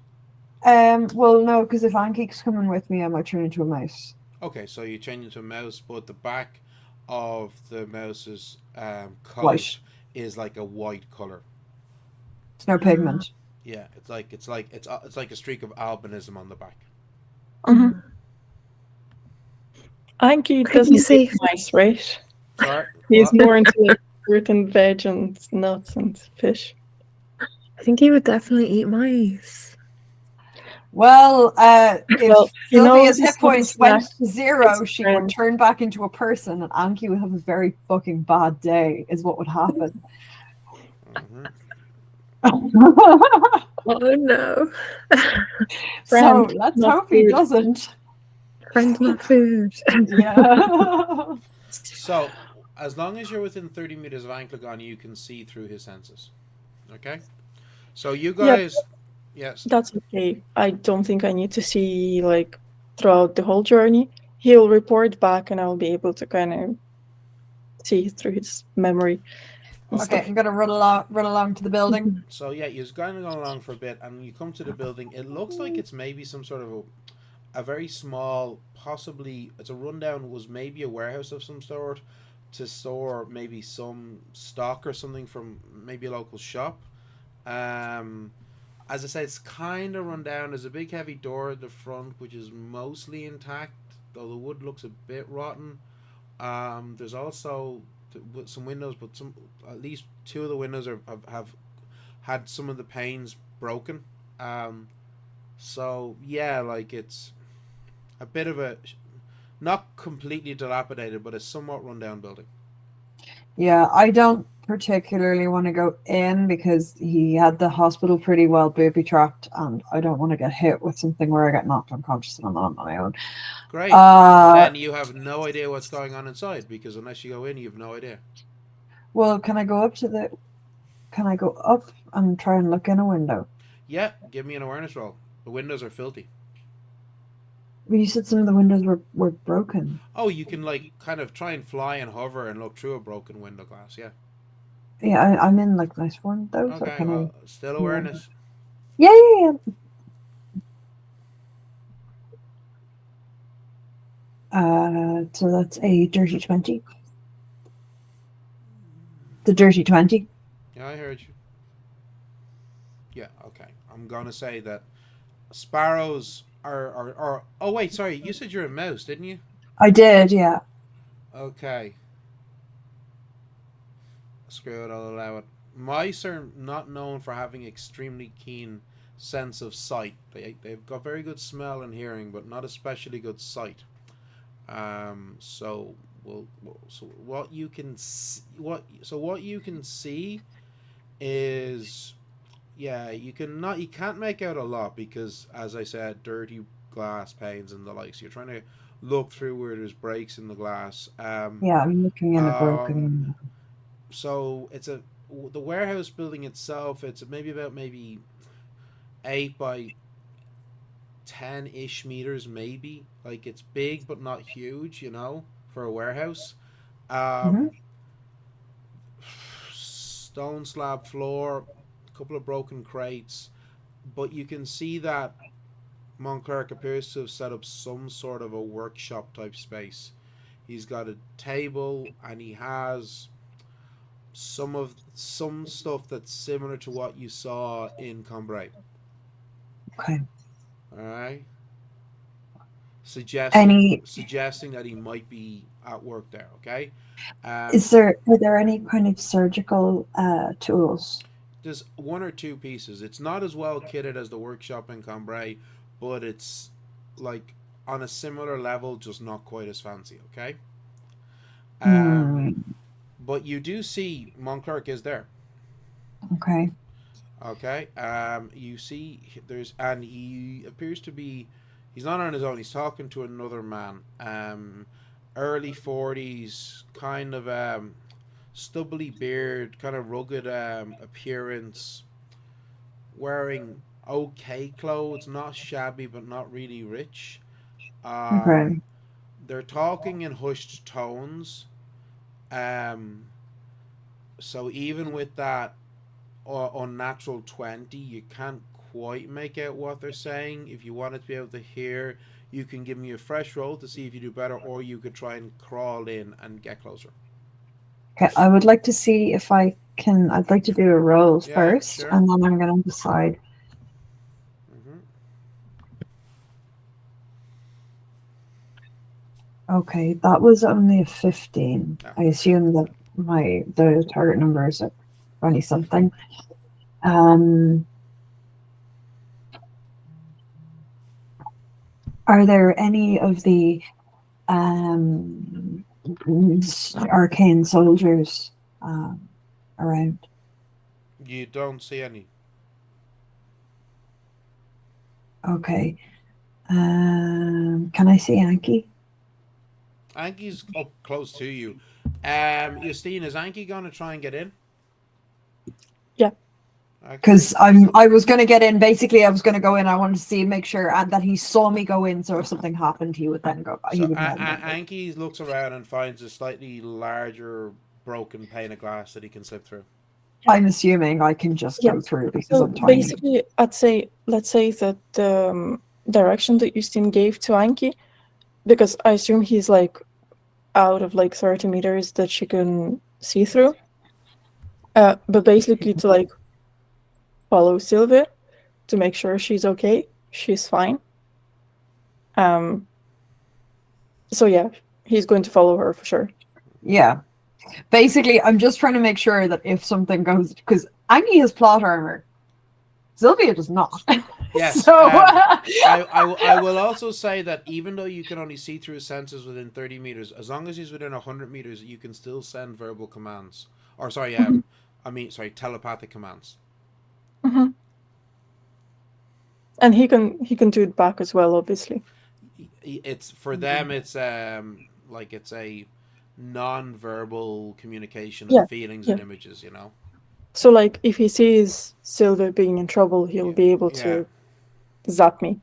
Well, no, because if Ankeek's coming with me, I might turn into a mouse. Okay, so you change into a mouse, but the back of the mouse's coat White. is like a white color. It's no pigment. Yeah, it's like a streak of albinism on the back. Mhm. Anki Can you doesn't see? eat mice, right? Sorry, He's what? more into like fruit and veg and nuts and fish. I think he would definitely eat mice. Well, if Well, he Sylvia's knows hit his little points went snack to zero, is she would friend. turn back into a person, and Anki would have a very fucking bad day. Is what would happen. Mhm. Oh no. So Friend, let's not hope he food. doesn't. Friend, not food. Yeah. So, as long as you're within 30 meters of Anklegon, you can see through his senses. Okay? So, you Yeah, guys. Yes. that's okay. I don't think I need to see like throughout the whole journey. He'll report back and I'll be able to kind of see through his memory and Okay, stuff. I'm gonna run along to the building. So, yeah, you're going along for a bit, and you come to the building. It looks like it's maybe some sort of a very small, possibly, it's a rundown, was maybe a warehouse of some sort to store maybe some stock or something from maybe a local shop. Um, as I say, it's kind of run down. There's a big heavy door at the front, which is mostly intact, though the wood looks a bit rotten. There's also some windows, but some at least two of the windows have had some of the panes broken. Um, so yeah, like it's a bit of a not completely dilapidated, but a somewhat rundown building. Yeah, I don't particularly want to go in because he had the hospital pretty well booby trapped, and I don't want to get hit with something where I get knocked unconscious and I'm not on my own. Great. Uh, Then you have no idea what's going on inside because unless you go in, you have no idea. well, can I go up to the? Can I go up and try and look in a window? Yeah, give me an awareness roll. The windows are filthy. Well, you said some of the windows were broken. Oh, you can like kind of try and fly and hover and look through a broken window glass. Yeah. Yeah, I'm in like nice one though, so Okay. can Well, still awareness. Yeah, yeah, yeah. So that's a dirty 20. The dirty 20. Yeah, I heard you. Yeah. Okay. I'm gonna say that sparrows are. Oh wait, sorry. You said you're a mouse, didn't you? I did, yeah. Okay. Screw it, I'll allow it. Mice are not known for having extremely keen sense of sight. They've got very good smell and hearing, but not especially good sight. So so what you can what you can see is you can't make out a lot because as I said, dirty glass panes and the likes. You're trying to look through where there's breaks in the glass. Yeah, I'm looking in a broken Um, window. so the warehouse building itself. It's maybe 8 by 10-ish meters, maybe. Like it's big but not huge, for a warehouse. Hmm. Um, Stone slab floor, a couple of broken crates, but you can see that Mont Clerc appears to have set up some sort of a workshop type space. He's got a table and he has some stuff that's similar to what you saw in Cambrai. Okay. All right, Any suggesting that he might be at work there. Okay, are there any kind of surgical tools? there's one or two pieces. It's not as well kitted as the workshop in Cambrai, but it's like on a similar level, just not quite as fancy. Okay, Hmm. but you do see Mont Clerc is there. Okay. Okay. You see, and he appears to be. He's not on his own. He's talking to another man. Early 40s, kind of stubbly beard, kind of rugged appearance, wearing okay clothes, not shabby but not really rich. Okay. They're talking in hushed tones. Um, so even with that unnatural 20, you can't quite make out what they're saying. If you wanted to be able to hear, you can give me a fresh roll to see if you do better, or you could try and crawl in and get closer. Okay, I'd like to see if I can. I'd like to do a roll Yeah, first, sure. and then I'm going to decide Okay, that was only a 15. Yeah. I assume that the target number is at 20 something. Are there any of the arcane soldiers around? You don't see any. Okay. Can I see Anki? Anki's up close to you. Justine, is Anki gonna try and get in? Yeah. Okay. Because I was going to get in. Basically, I was going to go in. I wanted to see, make sure that he saw me go in. So if something happened, he would then go. He So would know. Anki looks around and finds a slightly larger broken pane of glass that he can slip through. I'm assuming I can just Yeah. go through because So I'm tiny. basically, let's say that the direction that Justin gave to Anki, because I assume he's like out of like 30 meters that she can see through. But basically to like follow Sylvia to make sure she's okay, she's fine. So yeah, he's going to follow her for sure. Yeah. Basically, I'm just trying to make sure that if something goes, because Angie has plot armor, Sylvia does not. Yes. So I will also say that even though you can only see through his senses within 30 meters, as long as he's within 100 meters, you can still send verbal commands. Or sorry, telepathic commands. Mm-hmm. And he can do it back as well, obviously. It's for them. It's like it's a non-verbal communication of feelings and images. You know. So like if he sees Sylvia being in trouble, he'll be able to zap me.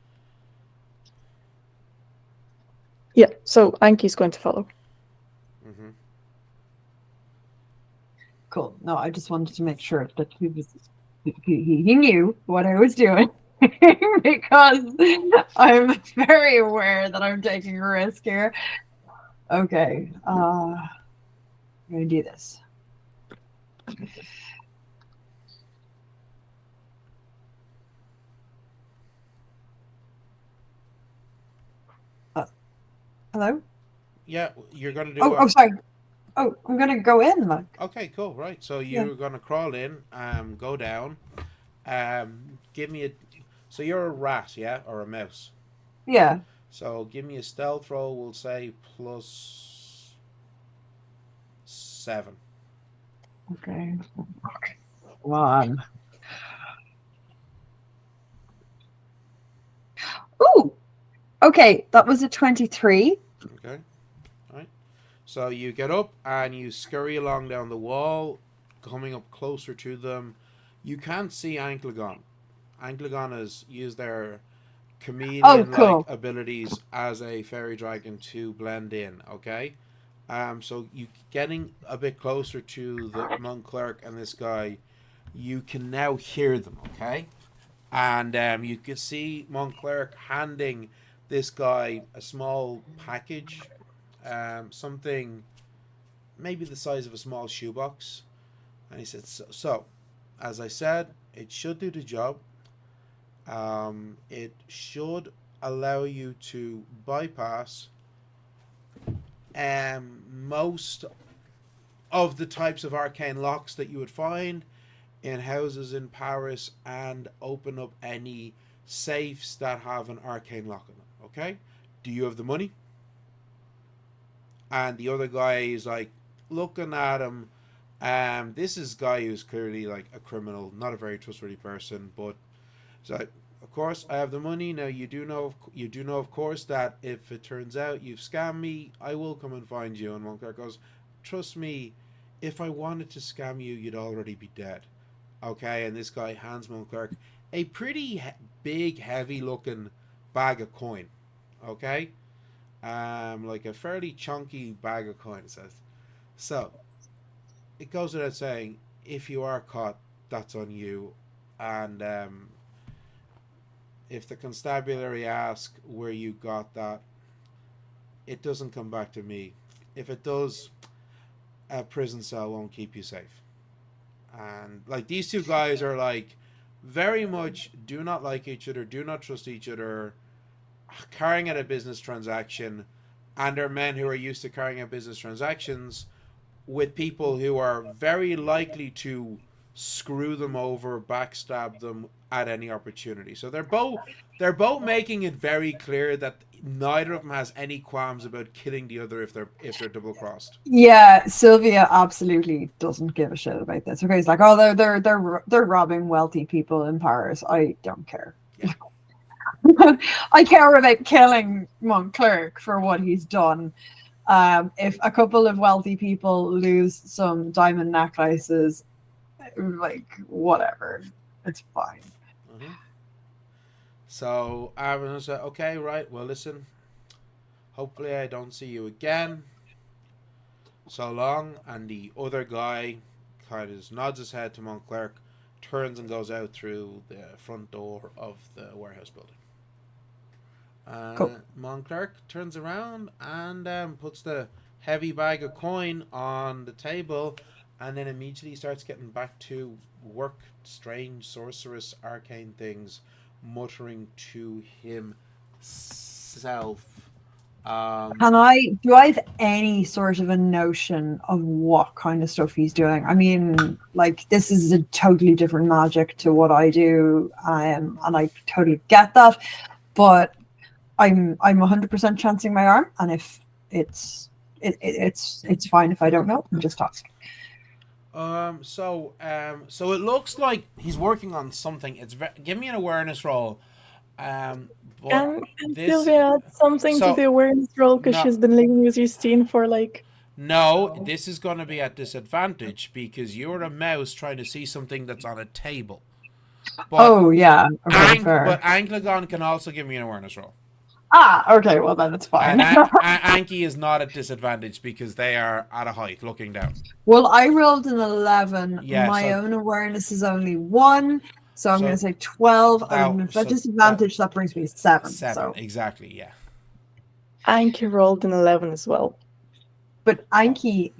Yeah. So Anki's going to follow. Mm-hmm. Cool. No, I just wanted to make sure that he knew what I was doing. Because I'm very aware that I'm taking a risk here. Okay, I'm gonna do this. Hello? Yeah, you're gonna do. Oh, sorry. Oh, I'm gonna go in. Like. Okay, cool. Right, so you're gonna crawl in, go down, give me a. So you're a rat, yeah, or a mouse. Yeah. So give me a stealth roll. We'll say +7. Okay. One. Ooh. Okay, that was a 23. Okay. All right. So you get up and you scurry along down the wall, coming up closer to them. You can't see Anklegon. Anklegon has used their chameleon-like abilities as a fairy dragon to blend in. Okay. So you getting a bit closer to the Mont Clerc and this guy, you can now hear them. Okay. And you can see Mont Clerc handing this guy a small package, something maybe the size of a small shoebox. And he said, so as I said, it should do the job. It should allow you to bypass most of the types of arcane locks that you would find in houses in Paris and open up any safes that have an arcane lock on them. Okay? Do you have the money? And the other guy is like looking at him. This is a guy who's clearly like a criminal, not a very trustworthy person, but so of course I have the money. Now you do know of course that if it turns out you've scammed me, I will come and find you. And Mont Clerc goes, trust me, if I wanted to scam you, you'd already be dead. Okay, and this guy hands Mont Clerc a pretty big, heavy-looking bag of coin. Okay, like a fairly chunky bag of coin. It says. So it goes without saying, if you are caught, that's on you, and if the constabulary ask where you got that, it doesn't come back to me. If it does, a prison cell won't keep you safe. And like these two guys are like very much do not like each other, do not trust each other, carrying out a business transaction, and they're men who are used to carrying out business transactions with people who are very likely to screw them over, backstab them at any opportunity. So they're both making it very clear that neither of them has any qualms about killing the other if they're double crossed. Yeah, Sylvia absolutely doesn't give a shit about this. Okay, it's like, oh, they're robbing wealthy people in Paris. I don't care. Yeah. I care about killing Mont Clerc for what he's done. If a couple of wealthy people lose some diamond necklaces, like whatever, it's fine. Mm-hmm. So Aaron said, "Okay, right. Well, listen. Hopefully, I don't see you again. So long." And the other guy kind of nods his head to Mont Clerc, turns and goes out through the front door of the warehouse building. Cool. Mont Clerc turns around and puts the heavy bag of coin on the table, and then immediately starts getting back to work strange, sorcerous, arcane things, muttering to himself. Do I have any sort of a notion of what kind of stuff he's doing? I mean, like, this is a totally different magic to what I do, and I totally get that, but I'm 100% chancing my arm, and if it's fine if I don't know. I'm just asking. So it looks like he's working on something. Give me an awareness roll. But Can this Sylvia add something to so the awareness roll because no she's been living with Justine for like. no, this is going to be at disadvantage because you're a mouse trying to see something that's on a table. But Oh yeah, okay, fair. but Anklagon can also give me an awareness roll. Okay, well then it's fine. Anki is not at disadvantage because they are at a height looking down. Well, I rolled an 11. Yeah, My so- own awareness is only 1, so I'm So going to say 12. And if so that disadvantage, that brings me 7. 7, So. exactly, yeah. Anki rolled an 11 as well. But Anki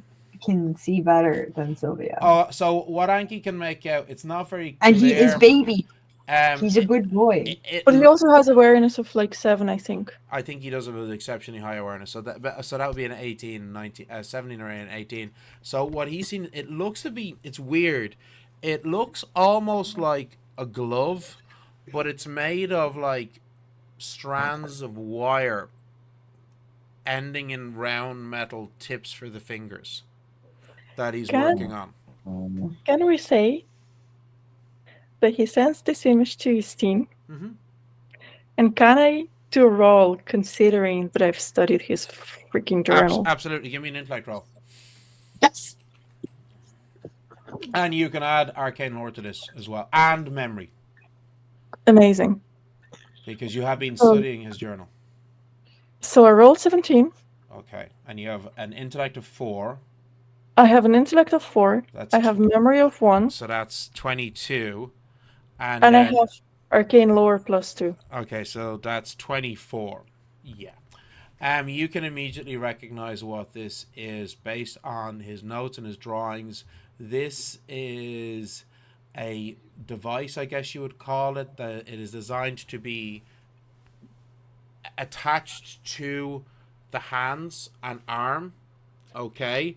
can see better than Sylvia. So what Anki can make out, it's not very clear. And he is baby. He's a good boy. But he also has awareness of like 7, I think. I think he does have an exceptionally high awareness. So that would be an 18, 19, 17 or an 18. So what he's seen, it looks to be, it's weird. It looks almost like a glove, but it's made of like strands of wire ending in round metal tips for the fingers that he's working on. Can we say that he sends this image to Justine? Mm-hmm. And can I do a roll considering that I've studied his freaking journal? Absolutely. Give me an intellect roll. Yes. And you can add arcane lore to this as well. And memory. Amazing. Because you have been studying his journal. So I rolled 17. Okay. And you have an intellect of 4. I have an intellect of 4. I have memory of 1. So that's 22. And I have arcane lore +2. Okay, so that's 24. Yeah. You can immediately recognize what this is based on his notes and his drawings. This is a device, I guess you would call it, that it is designed to be attached to the hands and arm, okay,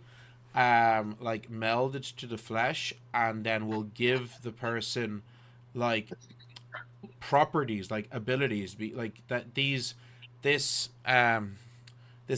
like melded to the flesh, and then will give the person like properties, like abilities, be like that. This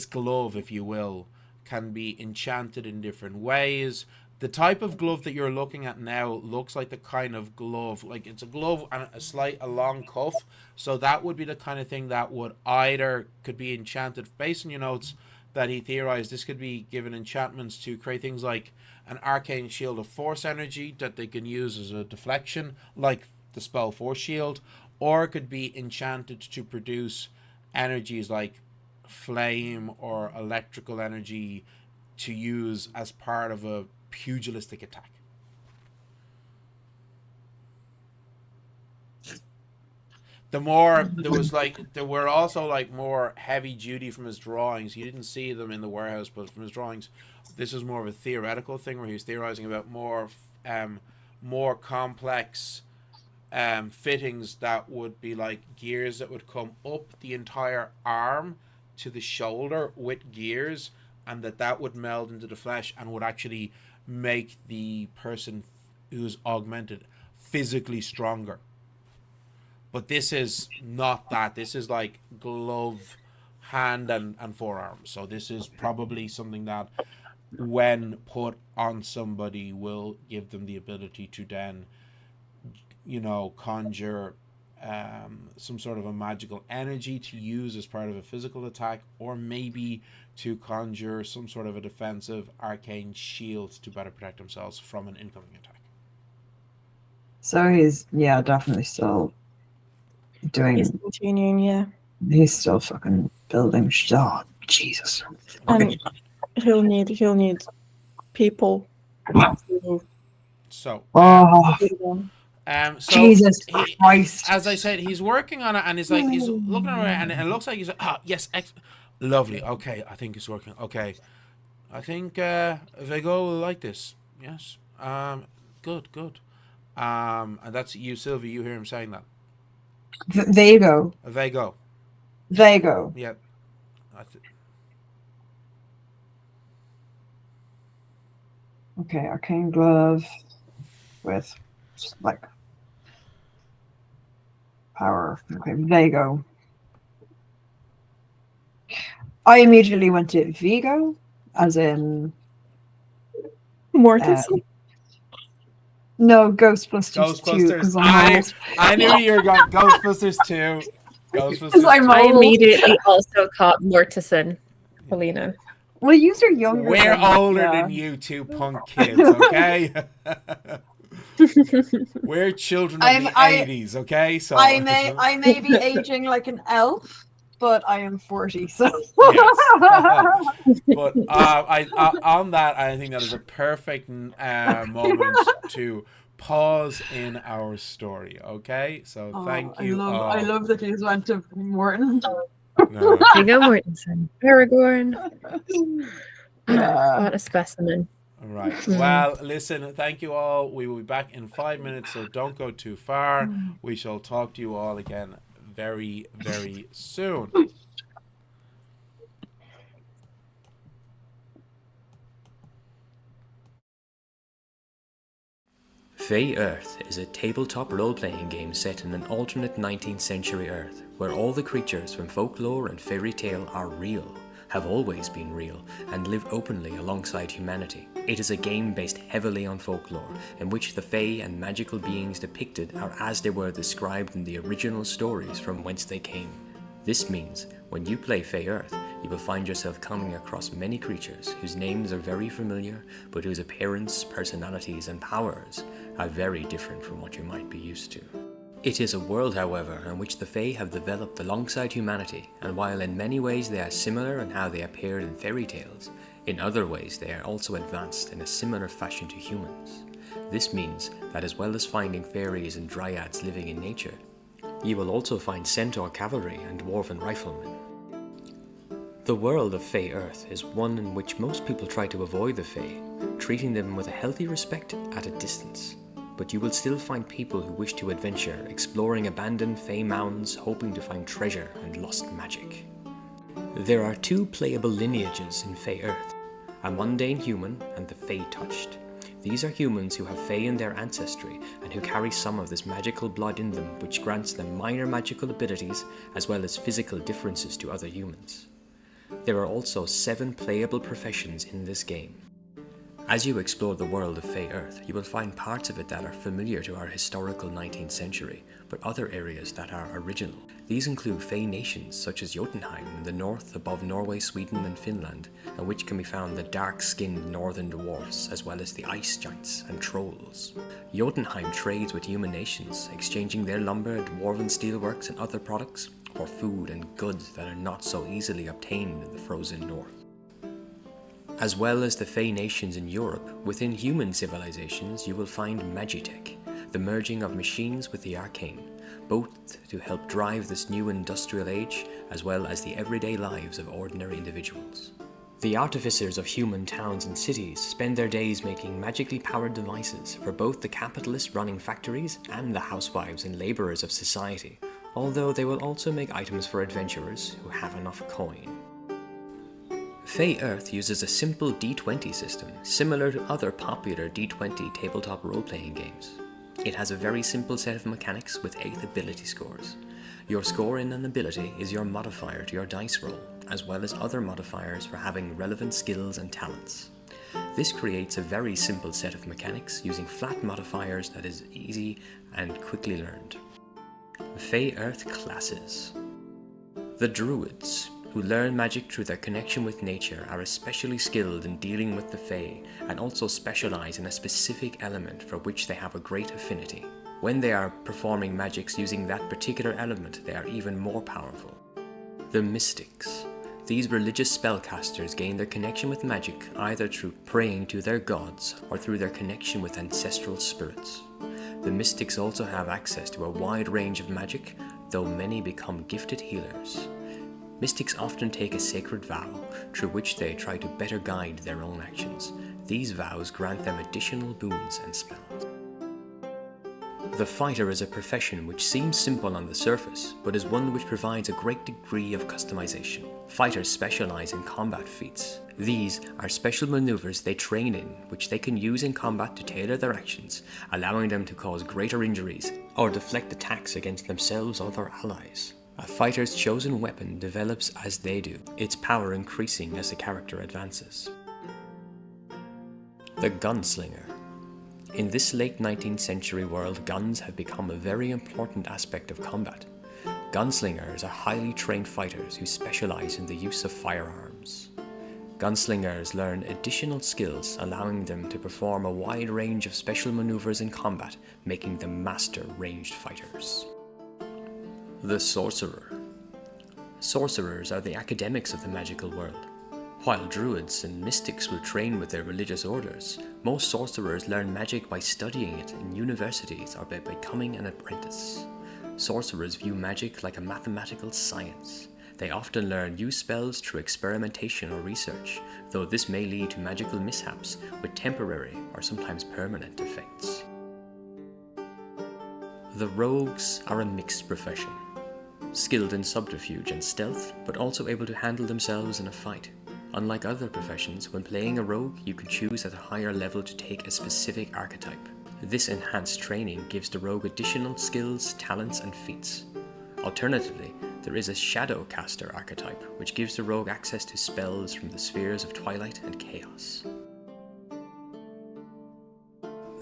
glove, if you will, can be enchanted in different ways. The type of glove that you're looking at now looks like the kind of glove, like it's a glove and a long cuff. So that would be the kind of thing that would either could be enchanted based on your notes that he theorized. This could be given enchantments to create things like an arcane shield of force energy that they can use as a deflection, like the spell Force Shield, or it could be enchanted to produce energies like flame or electrical energy to use as part of a pugilistic attack. There were also like more heavy duty from his drawings. You didn't see them in the warehouse, but from his drawings, this is more of a theoretical thing where he was theorizing about more complex fittings that would be like gears that would come up the entire arm to the shoulder with gears, and that would meld into the flesh and would actually make the person who's augmented physically stronger. But this is not that. This is like glove, hand, and forearm. So this is probably something that, when put on somebody, will give them the ability to then, conjure some sort of a magical energy to use as part of a physical attack, or maybe to conjure some sort of a defensive arcane shield to better protect themselves from an incoming attack. So he's definitely still doing. He's continuing, yeah. He's still fucking building. Oh, Jesus. And he'll need people to So, so Jesus Christ. as I said, he's working on it, and he's looking around, and it looks like he's yes, lovely. Okay, I think it's working. Okay, I think Vego will like this. Yes. Good. And that's you, Sylvie. You hear him saying that. Vego. Yeah. Okay, arcane glove with like power. Okay, Vego. I immediately went to Vigo, as in Mortis. No, Ghostbusters 2. I knew you were going Ghostbusters 2. Ghostbusters 2. I immediately also caught Mortison, Helena. Well, you are younger. We're older than you two punk kids, okay? We're children of the 80s, okay? So I may be aging like an elf, but I am 40, so yes. But on that, I think that is a perfect moment to pause in our story. Okay, so thank you. I love that you went to Morton. No. Viggo Mortensen, Aragorn. What a specimen. All right. Well, listen, thank you all. We will be back in 5 minutes, so don't go too far. We shall talk to you all again very, very soon. Fey Earth is a tabletop role-playing game set in an alternate 19th century Earth, where all the creatures from folklore and fairy tale are real, have always been real, and live openly alongside humanity. It is a game based heavily on folklore, in which the Fey and magical beings depicted are as they were described in the original stories from whence they came. This means, when you play Fey Earth, you will find yourself coming across many creatures whose names are very familiar, but whose appearance, personalities, and powers are very different from what you might be used to. It is a world, however, in which the Fae have developed alongside humanity, and while in many ways they are similar in how they appeared in fairy tales, in other ways they are also advanced in a similar fashion to humans. This means that as well as finding fairies and dryads living in nature, you will also find centaur cavalry and dwarven riflemen. The world of Fey Earth is one in which most people try to avoid the Fae, treating them with a healthy respect at a distance. But you will still find people who wish to adventure, exploring abandoned Fey mounds, hoping to find treasure and lost magic. There are two playable lineages in Fey Earth, a mundane human and the Fey Touched. These are humans who have Fey in their ancestry and who carry some of this magical blood in them, which grants them minor magical abilities as well as physical differences to other humans. There are also 7 playable professions in this game. As you explore the world of Fey Earth, you will find parts of it that are familiar to our historical 19th century, but other areas that are original. These include Fey nations such as Jotunheim in the north above Norway, Sweden and Finland, in which can be found the dark-skinned northern dwarfs as well as the ice giants and trolls. Jotunheim trades with human nations, exchanging their lumber, dwarven steelworks and other products for food and goods that are not so easily obtained in the frozen north. As well as the Fey nations in Europe, within human civilizations you will find Magitech, the merging of machines with the arcane, both to help drive this new industrial age as well as the everyday lives of ordinary individuals. The artificers of human towns and cities spend their days making magically powered devices for both the capitalists running factories and the housewives and laborers of society, although they will also make items for adventurers who have enough coin. Fey Earth uses a simple D20 system, similar to other popular D20 tabletop role-playing games. It has a very simple set of mechanics with 8 ability scores. Your score in an ability is your modifier to your dice roll, as well as other modifiers for having relevant skills and talents. This creates a very simple set of mechanics using flat modifiers that is easy and quickly learned. Fey Earth classes. The Druids, who learn magic through their connection with nature, are especially skilled in dealing with the Fey and also specialize in a specific element for which they have a great affinity. When they are performing magics using that particular element, they are even more powerful. The Mystics. These religious spellcasters gain their connection with magic either through praying to their gods or through their connection with ancestral spirits. The Mystics also have access to a wide range of magic, though many become gifted healers. Mystics often take a sacred vow, through which they try to better guide their own actions. These vows grant them additional boons and spells. The fighter is a profession which seems simple on the surface, but is one which provides a great degree of customization. Fighters specialize in combat feats. These are special maneuvers they train in, which they can use in combat to tailor their actions, allowing them to cause greater injuries or deflect attacks against themselves or their allies. A fighter's chosen weapon develops as they do, its power increasing as the character advances. The Gunslinger. In this late 19th century world, guns have become a very important aspect of combat. Gunslingers are highly trained fighters who specialize in the use of firearms. Gunslingers learn additional skills, allowing them to perform a wide range of special maneuvers in combat, making them master ranged fighters. The Sorcerer. Sorcerers are the academics of the magical world. While druids and mystics will train with their religious orders, most sorcerers learn magic by studying it in universities or by becoming an apprentice. Sorcerers view magic like a mathematical science. They often learn new spells through experimentation or research, though this may lead to magical mishaps with temporary or sometimes permanent effects. The Rogues are a mixed profession. Skilled in subterfuge and stealth, but also able to handle themselves in a fight. Unlike other professions, when playing a rogue, you can choose at a higher level to take a specific archetype. This enhanced training gives the rogue additional skills, talents, and feats. Alternatively, there is a Shadowcaster archetype, which gives the rogue access to spells from the spheres of twilight and chaos.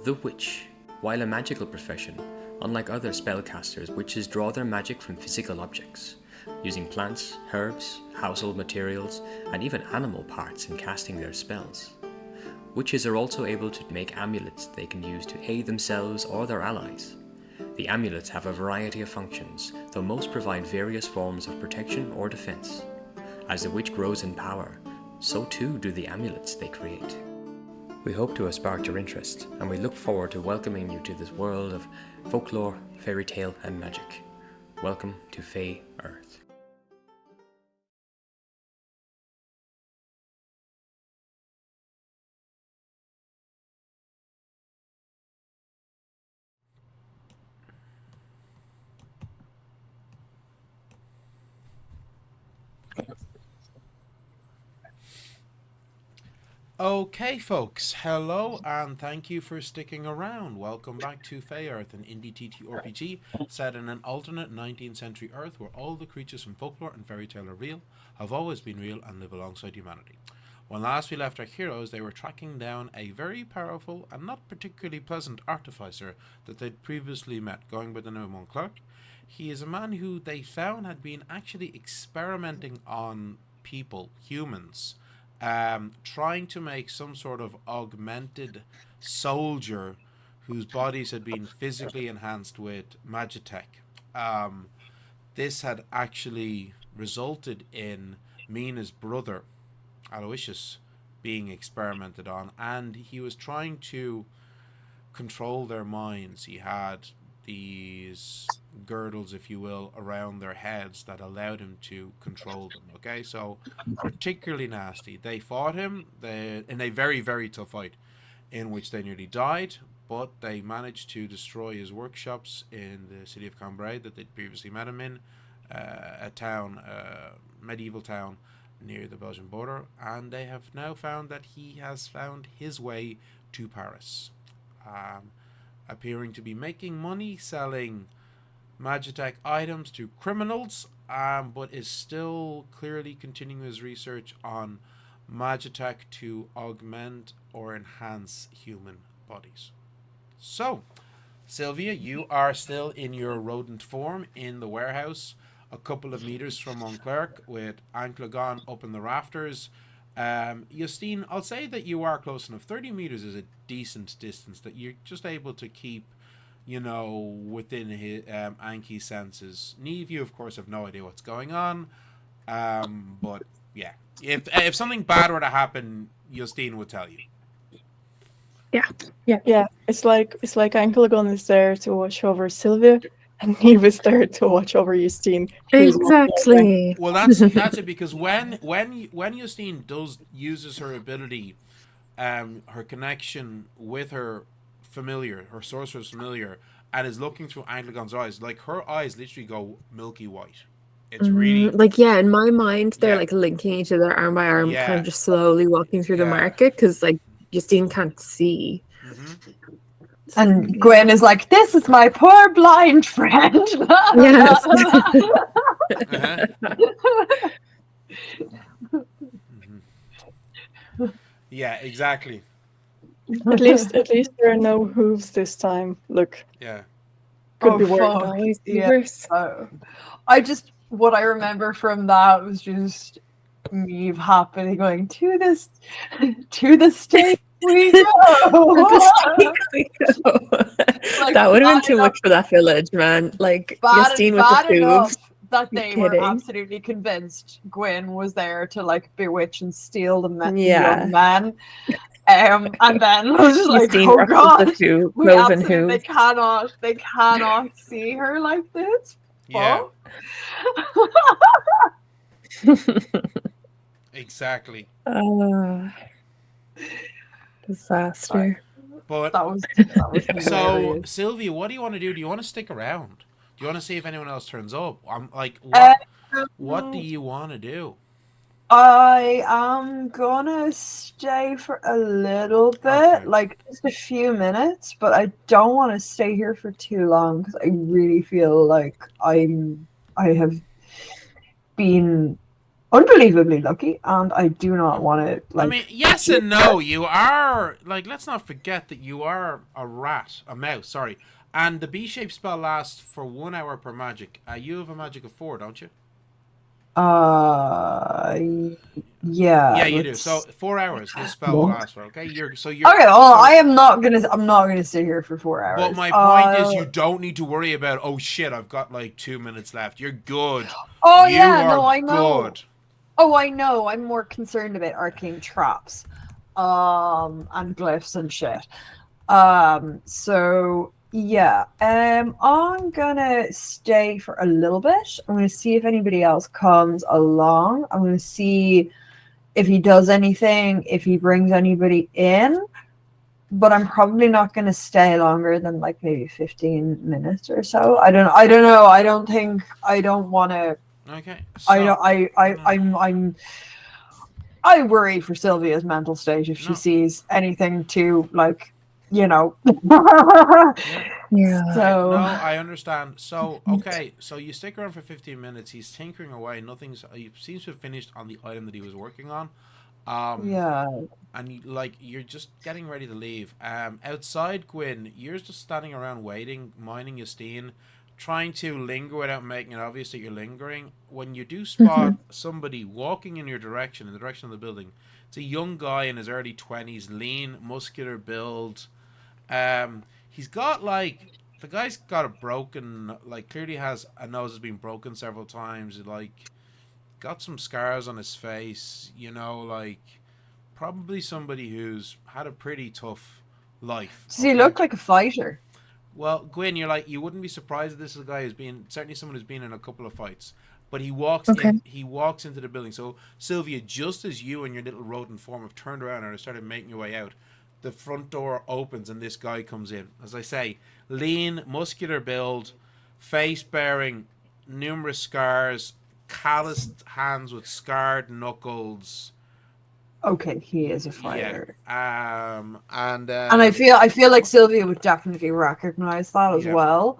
The Witch. While a magical profession, unlike other spellcasters, witches draw their magic from physical objects, using plants, herbs, household materials, and even animal parts in casting their spells. Witches are also able to make amulets they can use to aid themselves or their allies. The amulets have a variety of functions, though most provide various forms of protection or defense. As the witch grows in power, so too do the amulets they create. We hope to have sparked your interest, and we look forward to welcoming you to this world of folklore, fairy tale, and magic. Welcome to Fey Earth. Okay, folks, hello and thank you for sticking around. Welcome back to Fey Earth, an indie TTRPG set in an alternate 19th century Earth where all the creatures from folklore and fairy tale are real, have always been real, and live alongside humanity. When last we left our heroes, they were tracking down a very powerful and not particularly pleasant artificer that they'd previously met, going by the name of Mont Clerc. He is a man who they found had been actually experimenting on people, humans, trying to make some sort of augmented soldier whose bodies had been physically enhanced with magitech. This had actually resulted in Mina's brother, Aloysius, being experimented on, and he was trying to control their minds. He had these girdles, if you will, around their heads that allowed him to control them. Okay, so particularly nasty. They fought him in a very, very tough fight in which they nearly died, but they managed to destroy his workshops in the city of Cambrai that they'd previously met him in, a town, medieval town near the Belgian border, and they have now found that he has found his way to Paris, appearing to be making money selling Magitech items to criminals, but is still clearly continuing his research on Magitech to augment or enhance human bodies. So, Sylvia, you are still in your rodent form in the warehouse, a couple of meters from Mont Clerc, with Anclogon up in the rafters. Justine, I'll say that you are close enough. 30 meters is a decent distance that you're just able to keep, within his, Anki's senses. Neve, you of course have no idea what's going on, but yeah, if something bad were to happen, Justine would tell you. Yeah. It's like Anklegon is there to watch over Sylvia, and Neve is there to watch over Justine. Exactly. Well, that's it, because when Justine uses her ability, her connection with her familiar, her sorcerer's familiar, and is looking through Anklegon's eyes, like her eyes literally go milky white. It's really in my mind they're like linking each other arm by arm, kind of just slowly walking through the market, because like Justine can't see. And Gwynn is like, "This is my poor blind friend." Yes. Yeah, exactly. At least there are no hooves this time. Look. Yeah. Could be worse. Always Yeah. worse. What I remember from that was just Neve happily going, to the stake we go. Like, that would have been too much for that village, man. Like Justine with the hooves. That they were absolutely convinced Gwynn was there to like bewitch and steal the young man. And then I was just like, oh god, they cannot see her like this. Yeah. Exactly. Disaster. But that was so Sylvia, what do you want to do? Do you want to stick around? Do you want to see if anyone else turns up? I'm like, what do you want to do? I am gonna stay for a little bit, like just a few minutes, but I don't want to stay here for too long because I really feel like I have been unbelievably lucky, and I do not want to. Like, I mean, yes and no. You are like, let's not forget that you are a mouse. Sorry, and the B-shaped spell lasts for 1 hour per magic. You have a magic of 4, don't you? Yeah, you do. So 4 hours this spell will last for. Okay, you're okay. Well, I'm not gonna sit here for 4 hours. But my point is, you don't need to worry about. Oh shit! I've got like 2 minutes left. You're good. I know. Good. Oh, I know. I'm more concerned about arcane traps, and glyphs and shit. So yeah, I'm gonna stay for a little bit. I'm gonna see if anybody else comes along. I'm gonna see if he does anything, if he brings anybody in. But I'm probably not gonna stay longer than like maybe 15 minutes or so. I don't know. I don't want to. Okay. So, I worry for Sylvia's mental state if she sees anything to like, Yeah. So no, I understand. So okay, so you stick around for 15 minutes. He's tinkering away. He seems to have finished on the item that he was working on. And you're just getting ready to leave. Outside, Gwyn, you're just standing around waiting, minding Justine, trying to linger without making it obvious that you're lingering. When you do spot somebody walking in your direction, in the direction of the building, it's a young guy in his early 20s, lean, muscular build. He's got the guy's got a broken, clearly has a nose has been broken several times. Got some scars on his face. Probably somebody who's had a pretty tough life. Does he look like a fighter? Well, Gwyn, you wouldn't be surprised if this is a guy certainly someone who's been in a couple of fights. But he walks into the building. So, Sylvia, just as you and your little rodent form have turned around and have started making your way out, the front door opens and this guy comes in. As I say, lean, muscular build, face bearing numerous scars, calloused hands with scarred knuckles. Okay, he is a fighter. Yeah. And I feel like Sylvia would definitely recognize that as Yeah. well.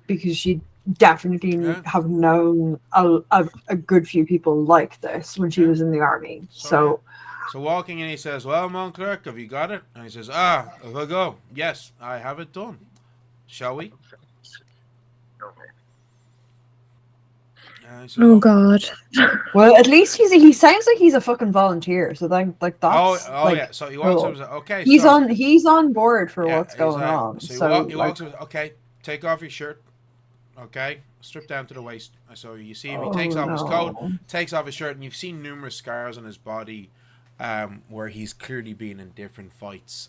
Because she definitely Yeah. have known a good few people like this when she Yeah. was in the army. So walking in, he says, "Well, Mont Clerc, have you got it?" And he says, "If I go, yes, I have it done. Shall we?" He says, Oh God. Well, at least he sounds like he's a fucking volunteer. So that's yeah. So he walks cool. up and says, "Okay, He's so he's on board for yeah, what's he's going like- on. So he walks up. Okay, take off your shirt. Okay, strip down to the waist. So you see him. He takes off his coat, takes off his shirt, and you've seen numerous scars on his body, where he's clearly been in different fights.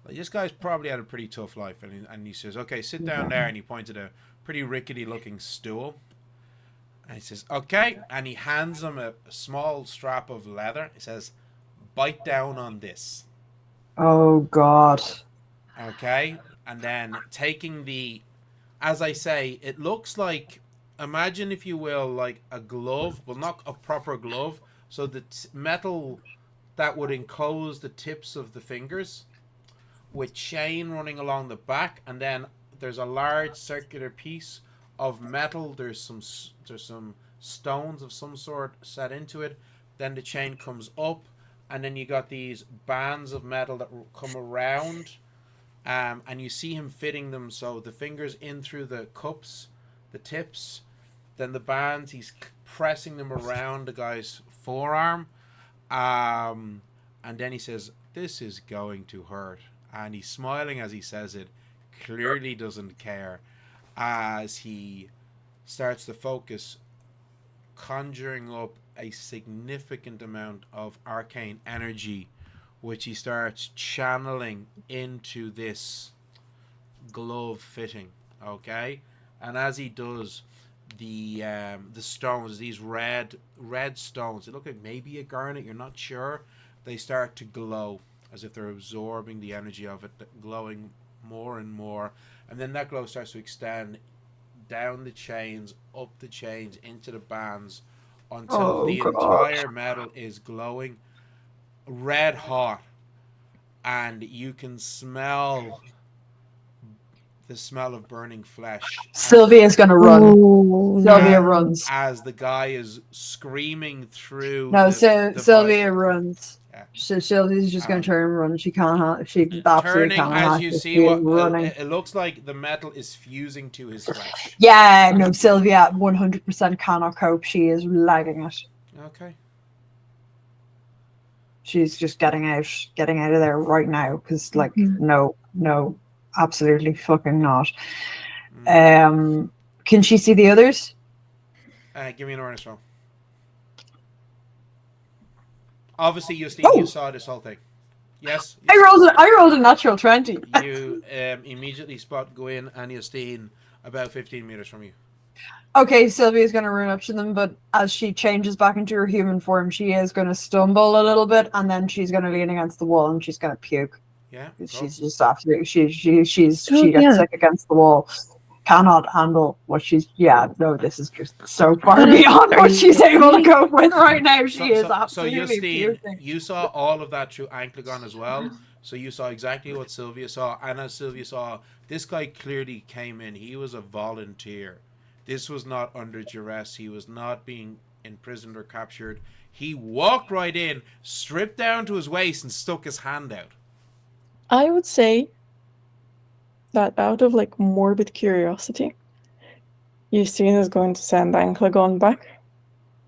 This guy's probably had a pretty tough life, and he says, "Okay, sit down there," and he points at a pretty rickety-looking stool. And he says, "Okay," and he hands him a small strap of leather. He says, "Bite down on this." Oh God. Okay, and then taking the, as I say, it looks like, imagine if you will, like a glove, well, not a proper glove. So the metal that would enclose the tips of the fingers, with chain running along the back, and then there's a large circular piece of metal. There's some stones of some sort set into it. Then the chain comes up, and then you got these bands of metal that come around, and you see him fitting them. So the fingers in through the cups, the tips, then the bands. He's pressing them around the guy's forearm, and then he says, "This is going to hurt." And he's smiling as he says it, clearly doesn't care, as he starts to focus, conjuring up a significant amount of arcane energy, which he starts channeling into this glove fitting. Okay, and as he does, the stones, these red stones, they look like maybe a garnet, you're not sure, they start to glow as if they're absorbing the energy of it, glowing more and more, and then that glow starts to extend down the chains, up the chains, into the bands, until the entire metal is glowing red hot, and you can smell the smell of burning flesh. Sylvia's gonna run. Oh, Sylvia runs. As the guy is screaming through. No, the Sylvia runs. Yeah. So Sylvia's just going to turn and run. She can't. She absolutely turning, can't. as you see, running. It looks like the metal is fusing to his flesh. Yeah, no, Sylvia 100% cannot cope. She is lagging it. Okay. She's just getting out of there right now because, no, absolutely fucking not. Can she see the others? Give me an awareness roll. Obviously, you saw this whole thing. Yes. I rolled a natural 20. You immediately spot Gwynn and Justine about 15 meters from you. Okay, Sylvia's going to run up to them, but as she changes back into her human form, she is going to stumble a little bit, and then she's going to lean against the wall and she's going to puke. Yeah. She's just absolutely she gets sick against the wall. Cannot handle what she's this is just so far beyond what she's able to cope with right now. She is absolutely puking. You saw all of that through Anklegon as well, so you saw exactly what Sylvia saw, and as Sylvia saw, this guy clearly came in. He was a volunteer. This was not under duress. He was not being imprisoned or captured. He walked right in, stripped down to his waist, and stuck his hand out. I would say that out of morbid curiosity, Justine is going to send Anklegon back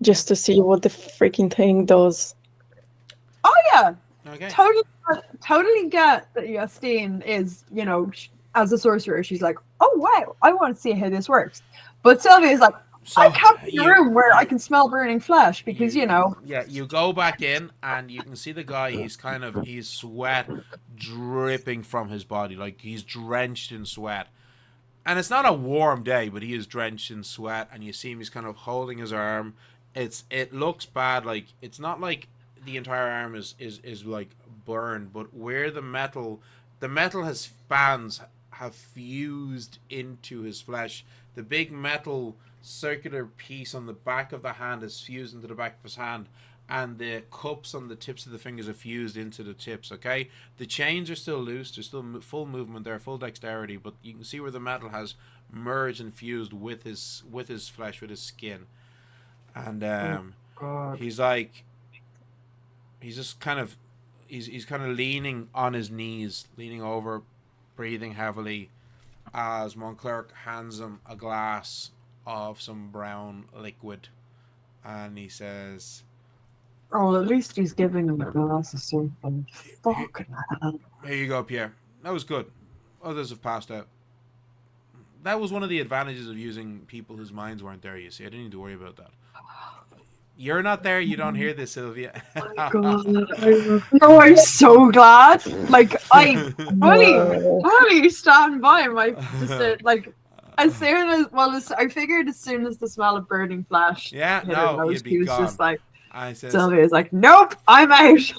just to see what the freaking thing does. Oh yeah, okay. Totally get that Justine is, as a sorcerer, she's like, oh wow, I want to see how this works. But Sylvia is like, I can't be in a room where I can smell burning flesh because, Yeah, you go back in and you can see the guy, he's sweat dripping from his body. Like, he's drenched in sweat. And it's not a warm day, but he is drenched in sweat. And you see him, he's kind of holding his arm. It looks bad. Like, it's not like the entire arm is like burned, but where the metal has have fused into his flesh. The big metal circular piece on the back of the hand is fused into the back of his hand, and the cups on the tips of the fingers are fused into the tips, okay? The chains are still loose, there's still full movement there, full dexterity, but you can see where the metal has merged and fused with his flesh, with his skin. And he's like, he's just kind of, he's kind of leaning on his knees, leaning over, breathing heavily, as Mont Clerc hands him a glass of some brown liquid, and he says, Oh, at least he's giving him a glass of something. Fucking hell. "Here you go, Pierre. That was good. Others have passed out." That was one of the advantages of using people whose minds weren't there, you see. I didn't need to worry about that. You're not there, you don't hear this, Sylvia. Oh my God. No, I'm so glad. Like, I fully stand by my decision. Like, as soon as, I figured as soon as the smell of burning flesh Yeah, hit no, her nose, you'd be he was gone. just like, Says, Sylvia's like, nope, I'm out.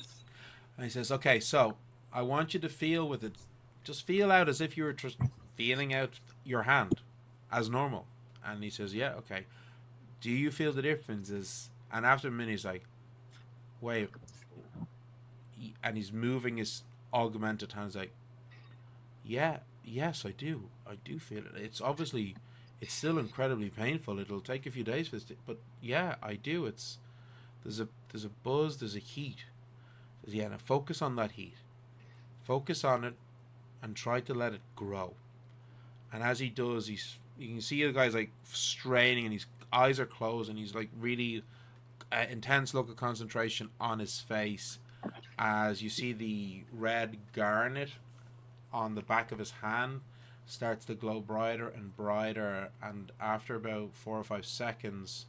And he says, okay, so I want you to feel with it. Just feel out as if you were just feeling out your hand as normal. And he says, yeah, okay. Do you feel the differences? And after a minute, he's like, wait. And he's moving his augmented hands like, yeah, yes, I do. I do feel it. It's obviously, it's still incredibly painful. It'll take a few days for this, but yeah, I do. There's a buzz, there's a heat. Yeah, now focus on that heat. Focus on it and try to let it grow. And as he does, you can see the guy's like straining and his eyes are closed and he's like really intense look of concentration on his face as you see the red garnet on the back of his hand starts to glow brighter and brighter, and after about 4 or 5 seconds,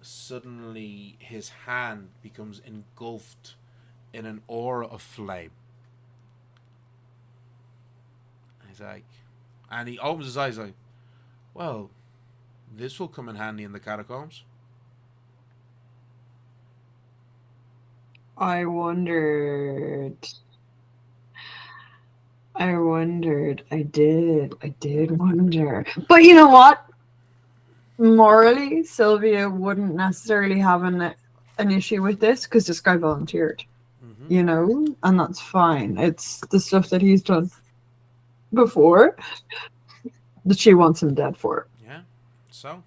suddenly his hand becomes engulfed in an aura of flame. And he's like, and he opens his eyes like, well, this will come in handy in the catacombs. I wondered. I did wonder. But you know what? Morally, Sylvia wouldn't necessarily have an issue with this because this guy volunteered. Mm-hmm. You know, and that's fine. It's the stuff that he's done before that she wants him dead for. Yeah. So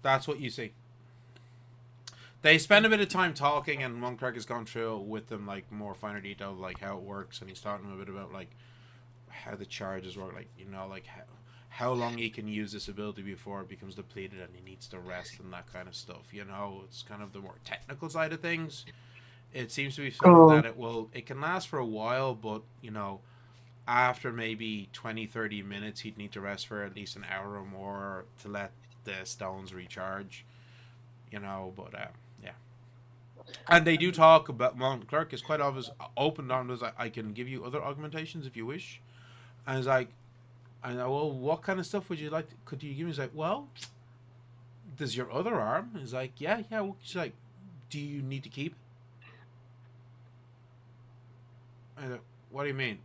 that's what you see. They spend a bit of time talking, and Mont Clerc has gone through with them, like, more finer detail, like how it works, and he's talking a bit about like how the charges work, like, you know, like how long he can use this ability before it becomes depleted and he needs to rest and that kind of stuff. You know, it's kind of the more technical side of things. It seems to be something that it can last for a while, but you know, after maybe 20-30 minutes he'd need to rest for at least an hour or more to let the stones recharge, you know. But yeah, and they do talk about, Mont Clerc is quite obvious open on this. I can give you other augmentations if you wish. And it's like, I know, well, what kind of stuff would you like could you give me? He's like, well, does your other arm? He's like, yeah. She's like, do you need to keep it? I go, what do you mean?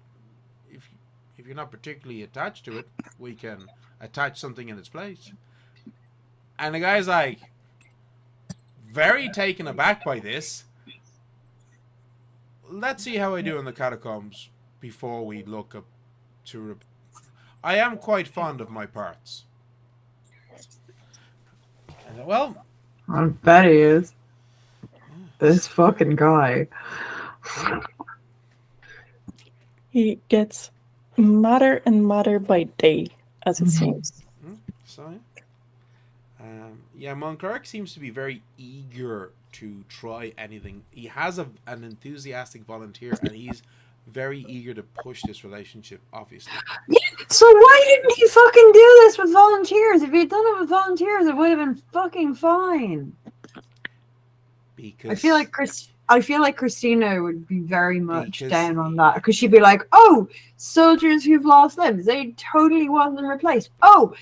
If you're not particularly attached to it, we can attach something in its place. And the guy's like, very taken aback by this. Let's see how I do in the catacombs before we look up to... I am quite fond of my parts. And, well... I bet he is. This fucking guy. He gets madder and madder by day, as it seems. So, yeah, Mont Clerc seems to be very eager to try anything. He has an enthusiastic volunteer, and he's very eager to push this relationship, obviously. Yeah, so why didn't he fucking do this with volunteers? If he'd done it with volunteers, it would have been fucking fine. Because I feel like Christina would be very much down on that, because she'd be like, "Oh, soldiers who've lost limbs, they totally want them replaced. Oh,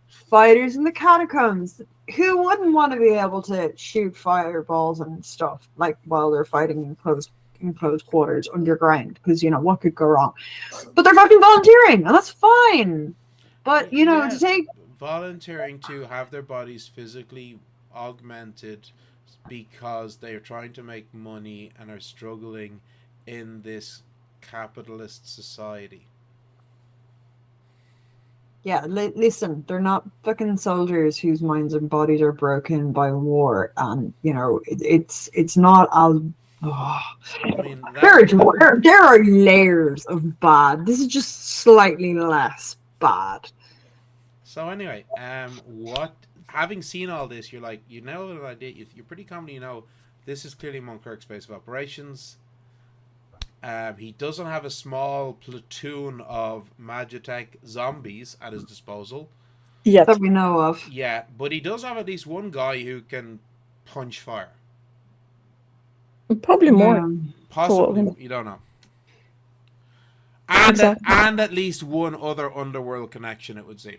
fighters in the catacombs, who wouldn't want to be able to shoot fireballs and stuff like while they're fighting in close enclosed quarters underground because what could go wrong? But they're fucking volunteering, and that's fine. But to take volunteering to have their bodies physically augmented because they are trying to make money and are struggling in this capitalist society. Yeah, listen, they're not fucking soldiers whose minds and bodies are broken by war, and it's not as. Oh. I mean, there are layers of bad. This is just slightly less bad. So anyway, what? Having seen all this, you're like, an idea. You're pretty confident. This is clearly Mont Clerc's base of operations. He doesn't have a small platoon of Magitech zombies at his disposal. Yeah, that we know of. Yeah, but he does have at least one guy who can punch fire. Probably more. Possibly, you don't know. And, exactly. And at least one other underworld connection, it would seem.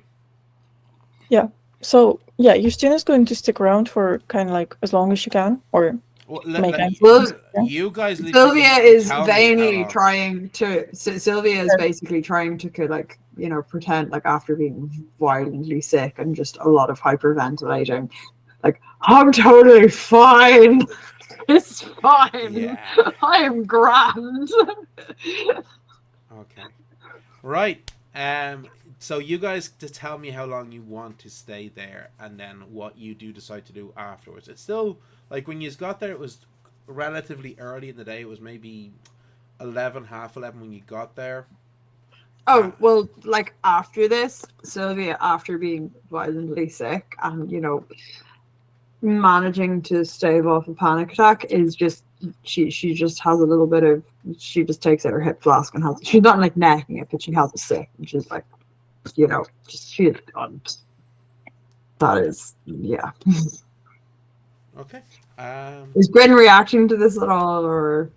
Yeah. So, yeah, your student's going to stick around for kind of like as long as you can, or you guys. Sylvia is vainly trying to. Sylvia is basically trying to pretend like after being violently sick and just a lot of hyperventilating, like I'm totally fine. It's fine. Yeah. I am grand. Okay. Right. So you guys to tell me how long you want to stay there, and then what you do decide to do afterwards. It's still like when you got there, it was relatively early in the day. It was maybe 11:30 when you got there. Oh, well, like after this, Sylvia, after being violently sick and managing to stave off a panic attack, is just she just has a little bit of, she just takes out her hip flask and she's not like necking it, but she has a sip and she's like, just she's done. That is, yeah. Okay. Is Gwynn reacting to this at all, or?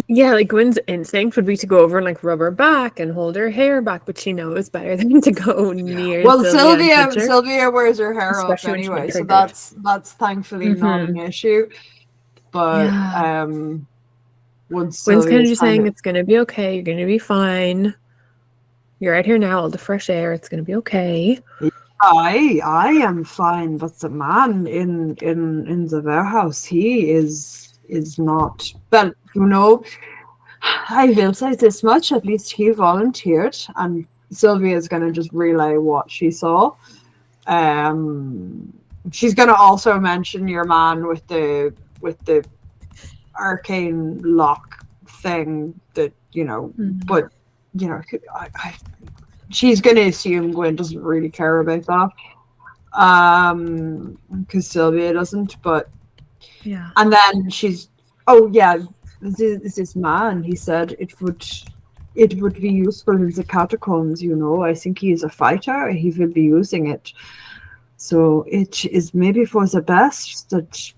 Yeah, like Gwynn's instinct would be to go over and like rub her back and hold her hair back, but she knows better than to go near. Well, Sylvia wears her hair off anyway, so that's thankfully not an issue. But Gwynn's kind of just saying it's gonna be okay. You're gonna be fine. You're out here now, all the fresh air. It's gonna be okay. I am fine, but the man in the warehouse, he is not. Well, I will say this much, at least he volunteered, and Sylvia is going to just relay what she saw. She's going to also mention your man with the arcane lock thing that, but, she's going to assume Gwynn doesn't really care about that. Because Sylvia doesn't, but yeah. And then she's, oh yeah, this man, he said it would be useful in the catacombs, I think he is a fighter, he will be using it. So it is maybe for the best that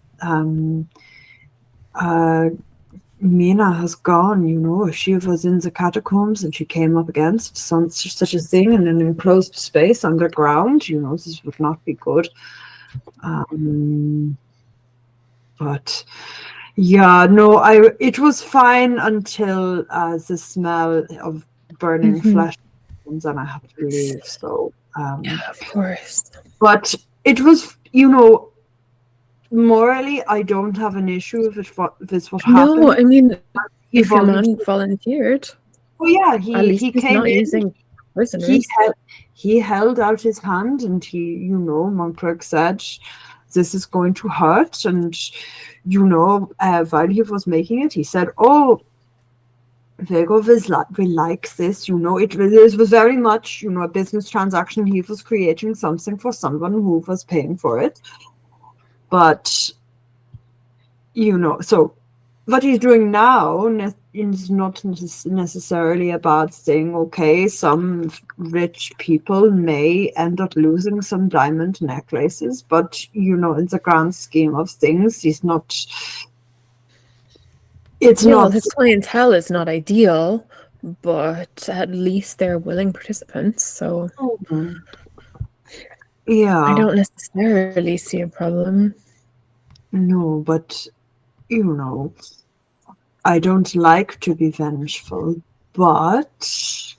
Mina has gone, if she was in the catacombs and she came up against such a thing in an enclosed space underground, this would not be good. But yeah, no, it was fine until the smell of burning flesh comes and I have to leave. So yeah, of course. But it was, morally, I don't have an issue if it's what happened. No, I mean, if your man volunteered. Oh yeah, at least he he's came not in. Using prisoners. He held out his hand, and Mont Clerc said, "This is going to hurt," and while he was making it, he said, "Oh, Vego will like this." It was very much, a business transaction. He was creating something for someone who was paying for it. But, so what he's doing now is not necessarily a bad thing. Okay, some rich people may end up losing some diamond necklaces, but in the grand scheme of things, he's not. Well, his clientele is not ideal, but at least they're willing participants. So, yeah, I don't necessarily see a problem. No, but I don't like to be vengeful, but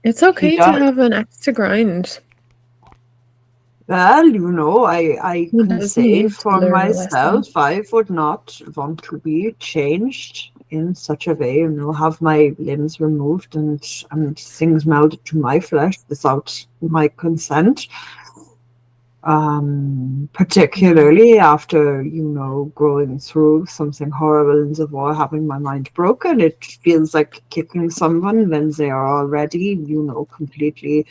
It's okay to have an axe to grind. well, I He can does say need to for learn a lesson. myself, I would not want to be changed in such a way, have my limbs removed and things melded to my flesh without my consent. Particularly after, going through something horrible in the war, having my mind broken, it feels like kicking someone when they are already, completely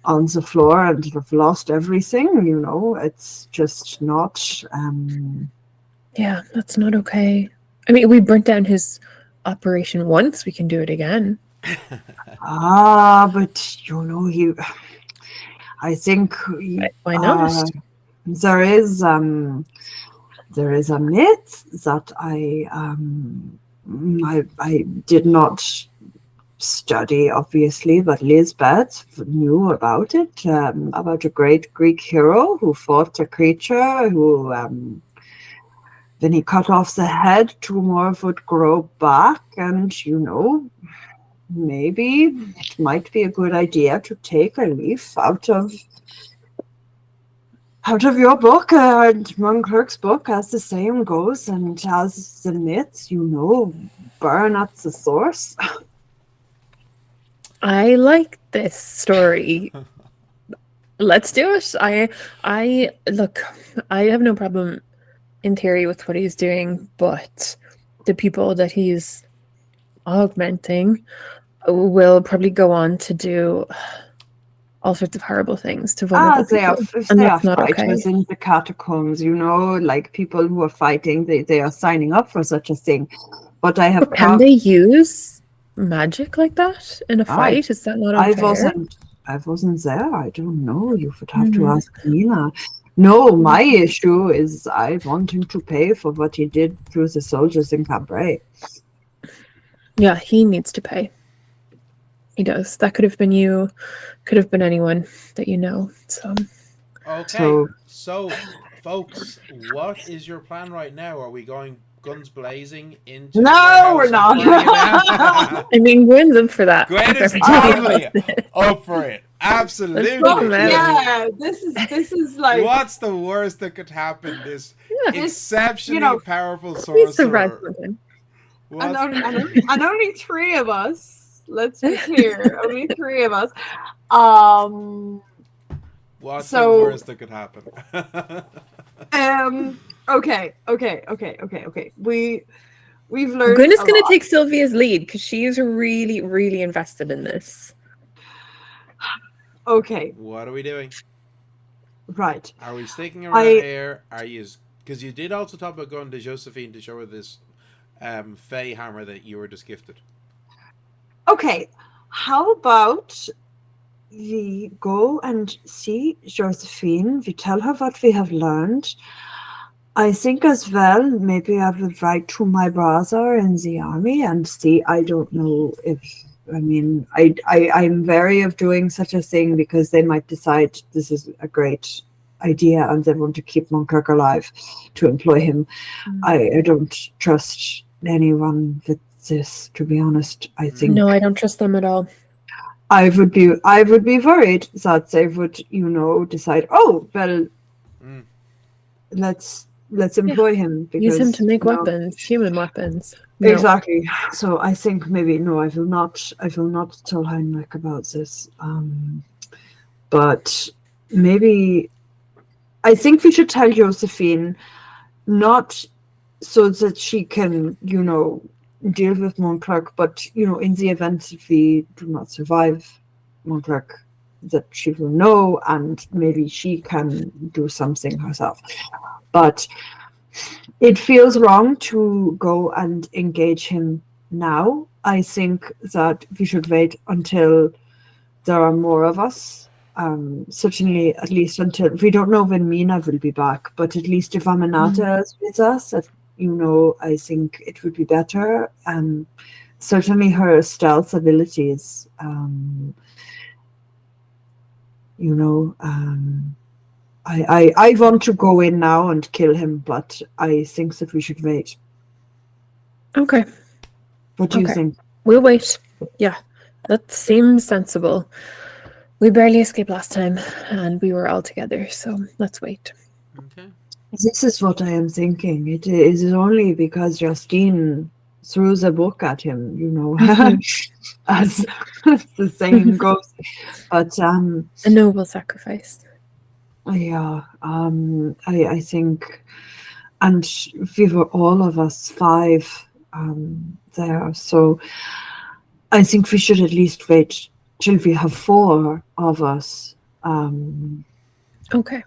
on the floor and have lost everything. It's just not. Yeah, that's not okay. I mean, we burnt down his operation once. We can do it again. But I think Why not? there is a myth that I did not study, obviously, but Lisbeth knew about it, about a great Greek hero who fought a creature who, when he cut off the head, 2 more would grow back, and maybe it might be a good idea to take a leaf out of your book, and Mont Clerc's book, as the saying goes, and as the myths, burn at the source. I like this story. Let's do it. I look, I have no problem in theory with what he's doing, but the people that he's augmenting will probably go on to do all sorts of horrible things to vulnerable people. They are fighters in the catacombs, like people who are fighting, they are signing up for such a thing. But can they use magic like that in a fight? Is that not unfair? I wasn't there. I don't know. You would have to ask Nina. No, my issue is I want him to pay for what he did to the soldiers in Cambrai. Yeah, he needs to pay. He does. That could have been you, could have been anyone that you know. So okay, so folks, what is your plan right now? Are we going guns blazing into? No, we're not. I mean, Gwynn's up for that. Gwen is totally up for it. Absolutely. Yeah, this is like. What's the worst that could happen? This exceptionally powerful sorcerer. And only 3 of us. Let's be clear. Only 3 of us. What's the worst that could happen? Okay. We've learned. Gwynn is going to take Sylvia's lead because she is really, really invested in this. Okay. What are we doing? Right. Are we sticking around here? Are you? Because you did also talk about going to Josephine to show her this Fey hammer that you were just gifted. Okay. How about we go and see Josephine? We tell her what we have learned. I think as well, maybe I would write to my brother in the army and see. I don't know if. I mean, I'm wary of doing such a thing because they might decide this is a great idea and they want to keep Mont Clerc alive to employ him. I don't trust anyone with this, to be honest. I think no, I don't trust them at all. I would be worried that they would, decide, oh well, let's employ him. Because, use him to make weapons, human weapons. No. Exactly. So I think maybe no, I will not tell Heinrich about this. But maybe I think we should tell Josephine, not so that she can, deal with Mont Clerc, but in the event that we do not survive Mont Clerc, that she will know and maybe she can do something herself. But it feels wrong to go and engage him now. I think that we should wait until there are more of us. Certainly, at least until we don't know when Mina will be back, but at least if Aminata is with us, I think it would be better. Certainly, her stealth abilities. I want to go in now and kill him, but I think that we should wait. Okay. What do you Okay. think? We'll wait. Yeah, that seems sensible. We barely escaped last time, and we were all together, so let's wait. Okay. This is what I am thinking. It is only because Justine throws a book at him, as the saying goes. But A noble sacrifice. yeah, I think, and we were all of us 5 there, so I think we should at least wait till we have 4 of us. Okay.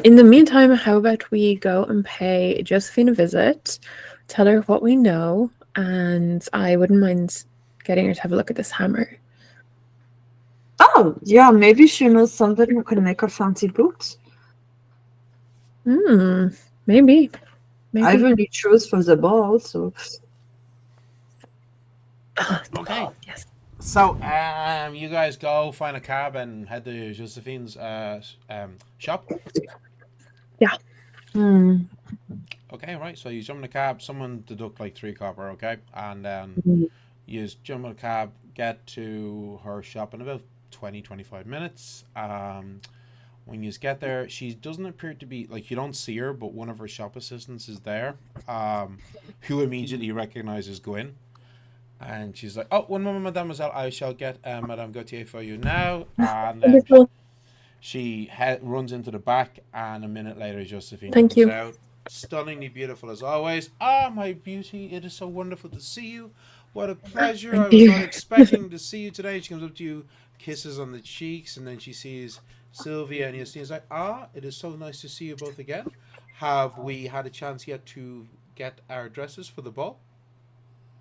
In the meantime, how about we go and pay Josephine a visit, tell her what we know, and I wouldn't mind getting her to have a look at this hammer. Oh, yeah, maybe she knows somebody who can make her fancy boots. Maybe. I really choose for the ball, so. Okay. Yes. So, you guys go find a cab and head to Josephine's shop. Yeah. Okay, right. So you jump in the cab. Someone deduct like 3 copper. Okay, and then you just jump in the cab, get to her shop in about 20-25 minutes. When you get there, she doesn't appear to be like, you don't see her, but one of her shop assistants is there, who immediately recognizes Gwynn. And she's like, "Oh, one moment, mademoiselle. I shall get Madame Gauthier for you now." And then she runs into the back, and a minute later, Josephine comes out, stunningly beautiful as always. "Ah, my beauty! It is so wonderful to see you. What a pleasure! I was not expecting to see you today." She comes up to you, kisses on the cheeks, and then she sees Sylvia, and Josephine is like, "Ah, it is so nice to see you both again. Have we had a chance yet to get our dresses for the ball?"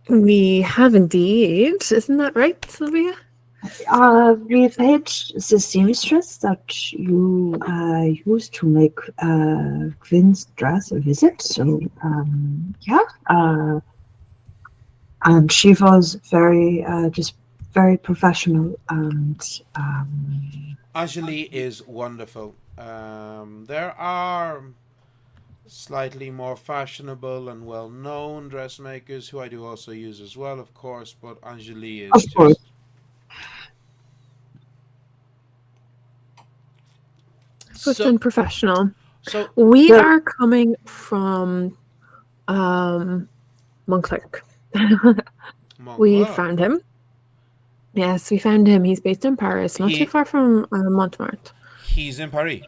We have indeed. Isn't that right, Sylvia? We've had the seamstress that you used to make Gwynn's dress a visit. So, and she was just very professional and. Angeli is wonderful. There are slightly more fashionable and well-known dressmakers who I do also use as well, of course, but Angeli is just... So professional. So we are coming from Mont Clerc. We found him. Yes, we found him. He's based in Paris, not too far from Montmartre. He's in Paris.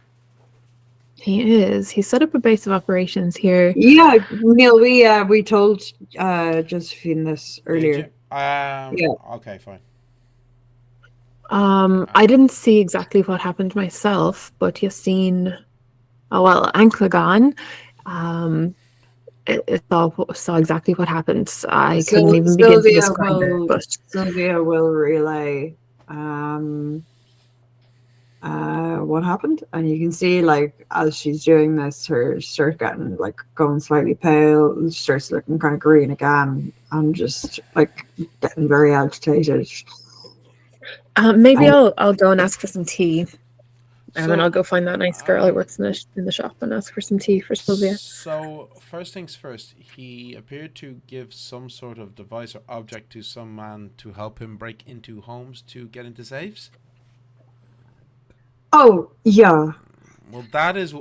He is. He set up a base of operations here. Yeah, Neil, we told Josephine this earlier. Yeah. Okay, fine. I didn't see exactly what happened myself, but Justine, Anclagon, it saw exactly what happened. I couldn't even begin to describe it. But Sylvia will relay what happened, and you can see, like, as she's doing this, her shirt getting like going slightly pale, and she starts looking kind of green again, and just like getting very agitated. Maybe I'll go and ask for some tea. And then I'll go find that nice girl who works in the shop and ask for some tea for Sylvia. So, first things first, he appeared to give some sort of device or object to some man to help him break into homes to get into safes? Oh, yeah. Well, that is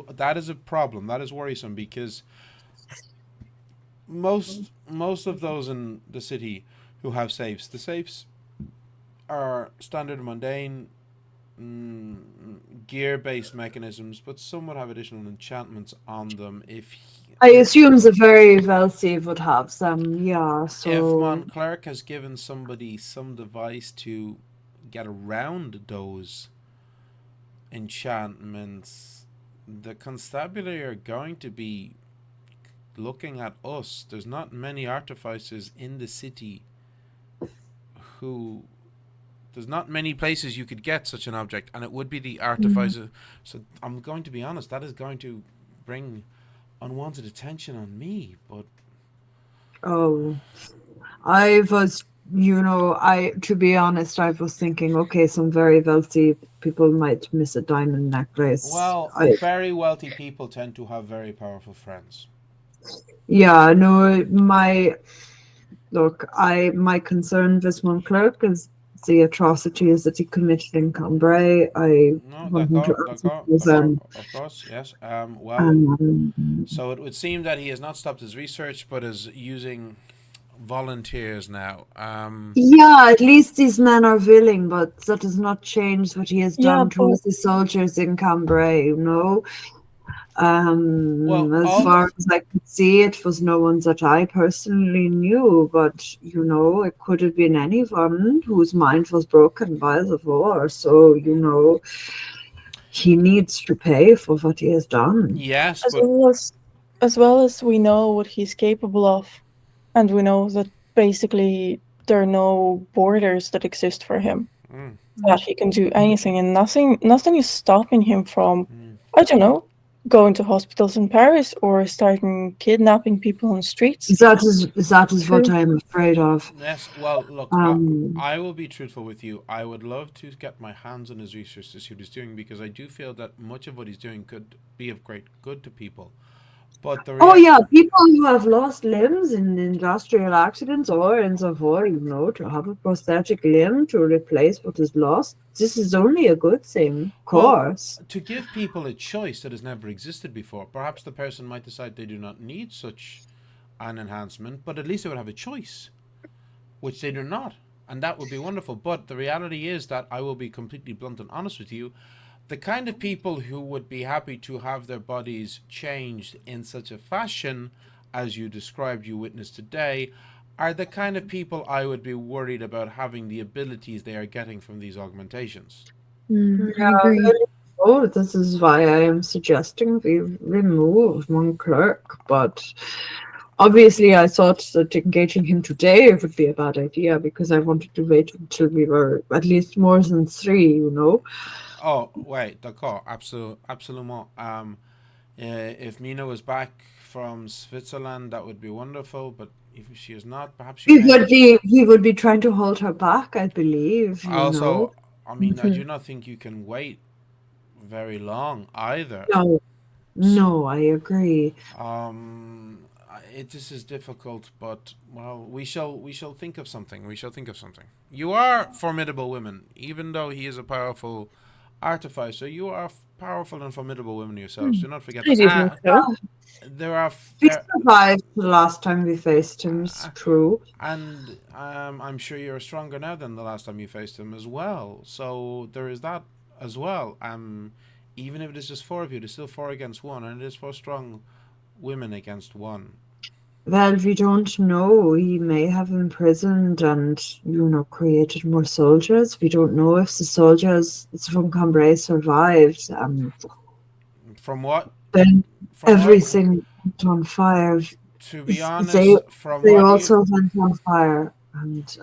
a problem. That is worrisome because most of those in the city who have safes, the safes are standard mundane gear-based mechanisms, but some would have additional enchantments on them. I assume the very wealthy would have some, yeah. So if Mont Clerc has given somebody some device to get around those enchantments, the constabulary are going to be looking at us. There's not many artificers in the city there's not many places you could get such an object, and it would be the artificer. So I'm going to be honest, that is going to bring unwanted attention on me, but... I was, to be honest, I was thinking, okay, some very wealthy people might miss a diamond necklace. Well, very wealthy people tend to have very powerful friends. Yeah, no, my concern with Mont Clerc is the atrocities that he committed in Cambrai. I No, want him to answer to his of course, yes. Well, um, so it would seem that he has not stopped his research, but is using volunteers now. yeah, at least these men are willing, but that does not change what he has Yeah, done to but the soldiers in Cambrai, you know. Well, As all far as I could see, it was no one that I personally knew, but you know, it could have been anyone whose mind was broken by the war. So, you know, he needs to pay for what he has done. yes, as but well as as well as we know what he's capable of, and we know that basically there are no borders that exist for him. mm, That he can do anything, and nothing is stopping him from, mm. I don't know, going to hospitals in Paris or starting kidnapping people on the streets. That is what True. I'm afraid of. Yes. Well, look, Um, I will be truthful with you. I would love to get my hands on his research to see what he's doing because I do feel that much of what he's doing could be of great good to people. But the oh real, yeah, people who have lost limbs in industrial accidents or in the war, you know, to have a prosthetic limb to replace what is lost, this is only a good thing, of well, course. to give people a choice that has never existed before, perhaps the person might decide they do not need such an enhancement, but at least they would have a choice, which they do not. And that would be wonderful. But the reality is that I will be completely blunt and honest with you. The kind of people who would be happy to have their bodies changed in such a fashion as you described, you witnessed today, are the kind of people I would be worried about having the abilities they are getting from these augmentations. I agree. Oh, this is why I am suggesting we remove Mont Clerc, but obviously I thought that engaging him today would be a bad idea because I wanted to wait until we were at least more than three, you know. Oh, wait, d'accord, absolument. If Mina was back from Switzerland, that would be wonderful, but if she is not, perhaps you We may. would be trying to hold her back, I believe, you know. Also, I mean, I Mhm. do not think you can wait very long either. No, S no, I agree. this is difficult, but well, we shall think of something. We shall think of something. You are formidable women, even though he is a powerful artificer. You are powerful and formidable women yourselves. Do not forget I that. do think so. There are We there, survived the last time we faced him, it's uh, true. and I'm sure you're stronger now than the last time you faced him as well. So there is that as well. Even if it is just four of you, there's still four against one, and it is four strong women against one. Well, we don't know. He may have imprisoned and, you know, created more soldiers. We don't know if the soldiers from Cambrai survived. From what Then from what everything went on fire. to be They honest, they also went on fire, and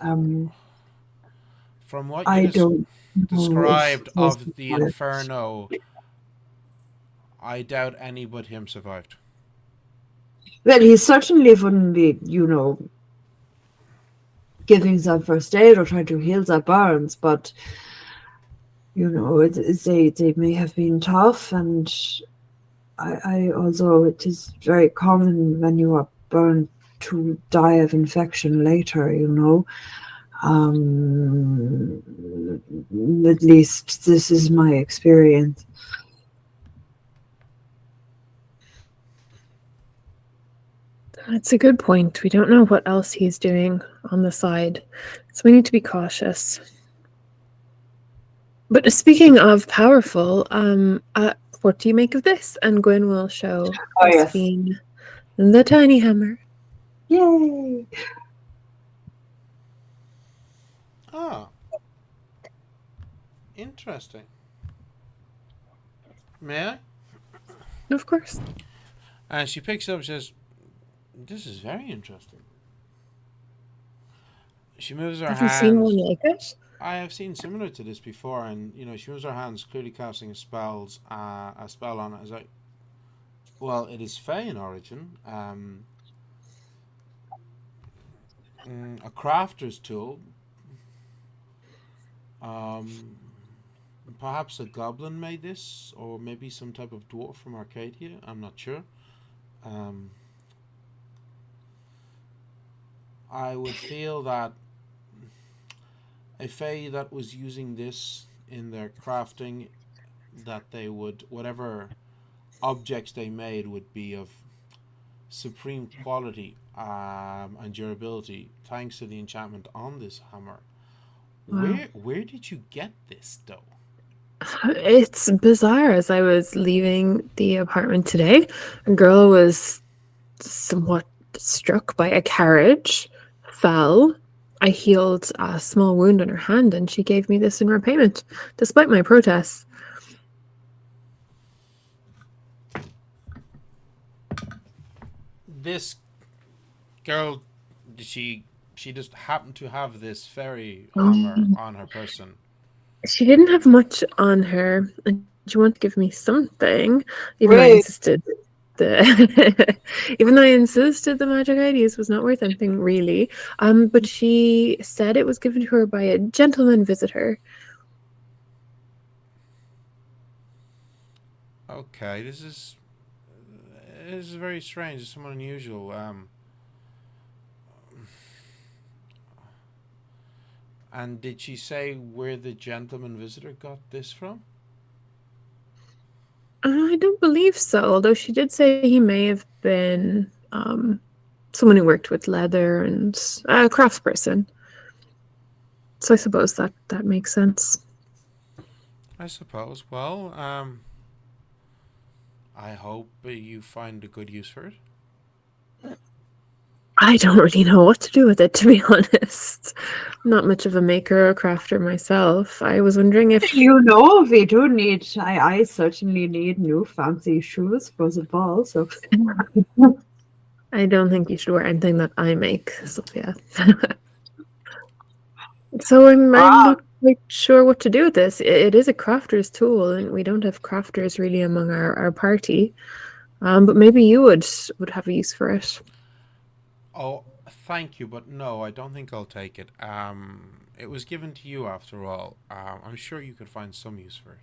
from what you I don't know if described they of the survived. inferno, I doubt any but him survived. Well, he certainly wouldn't be, you know, giving them first aid or trying to heal their burns, but you know, they may have been tough, and although it is very common when you are burned to die of infection later, you know. Um, at least this is my experience. That's a good point. We don't know what else he's doing on the side, so we need to be cautious. But speaking of powerful, what do you make of this? And Gwyn will show Oh yes. Josephine the tiny hammer. Yay! Ah, interesting. May I? Of course. And she picks it up and says, "This is very interesting." She moves her Have you seen one hands. like it? I have seen similar to this before, and she moves her hands, clearly casting a spell on it. As well, it is Fey in origin. A crafter's tool. Um, Perhaps a goblin made this, or maybe some type of dwarf from Arcadia. I'm not sure. Um, I would feel that a Fey that was using this in their crafting, that they would, whatever objects they made would be of supreme quality and durability, thanks to the enchantment on this hammer. Wow. Where did you get this though? It's bizarre. As I was leaving the apartment today, a girl was somewhat struck by a carriage, fell. I healed a small wound on her hand, and she gave me this in repayment, despite my protests. This girl, she just happened to have this fairy hammer on her person. She didn't have much on her, and she wanted to give me something, even though I Wait. insisted the even though I insisted the magic I used was not worth anything really. But she said it was given to her by a gentleman visitor. Okay, this is very strange. It's somewhat unusual. And did she say where the gentleman visitor got this from? I don't believe so, although she did say he may have been someone who worked with leather and a craftsperson. So I suppose that makes sense. I suppose. Well, I hope you find a good use for it. I don't really know what to do with it, to be honest. I'm not much of a maker or crafter myself. I was wondering if You know, we do need. I certainly need new fancy shoes for the ball. So I don't think you should wear anything that I make, Sophia. So I'm not quite sure what to do with this. It is a crafter's tool, and we don't have crafters really among our party. But maybe you would have a use for it. Oh, thank you, but no, I don't think I'll take it. It was given to you after all. I'm sure you could find some use for it.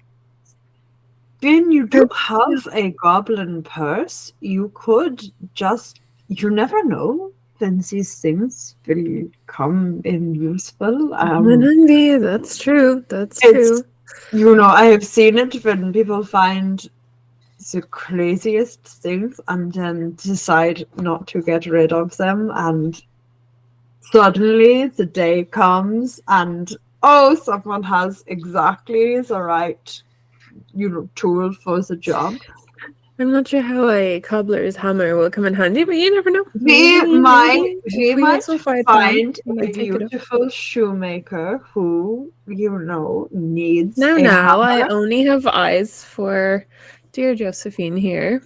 Gwynn, you do have a goblin purse. You could just. You never know when these things will come in useful. That's true. That's true. You know, I have seen it when people find the craziest things and then decide not to get rid of them, and suddenly the day comes and someone has exactly the right tool for the job. I'm not sure how a cobbler's hammer will come in handy, but you never know. We might find a take it up. beautiful shoemaker who needs No, a hammer. I only have eyes for dear Josephine here.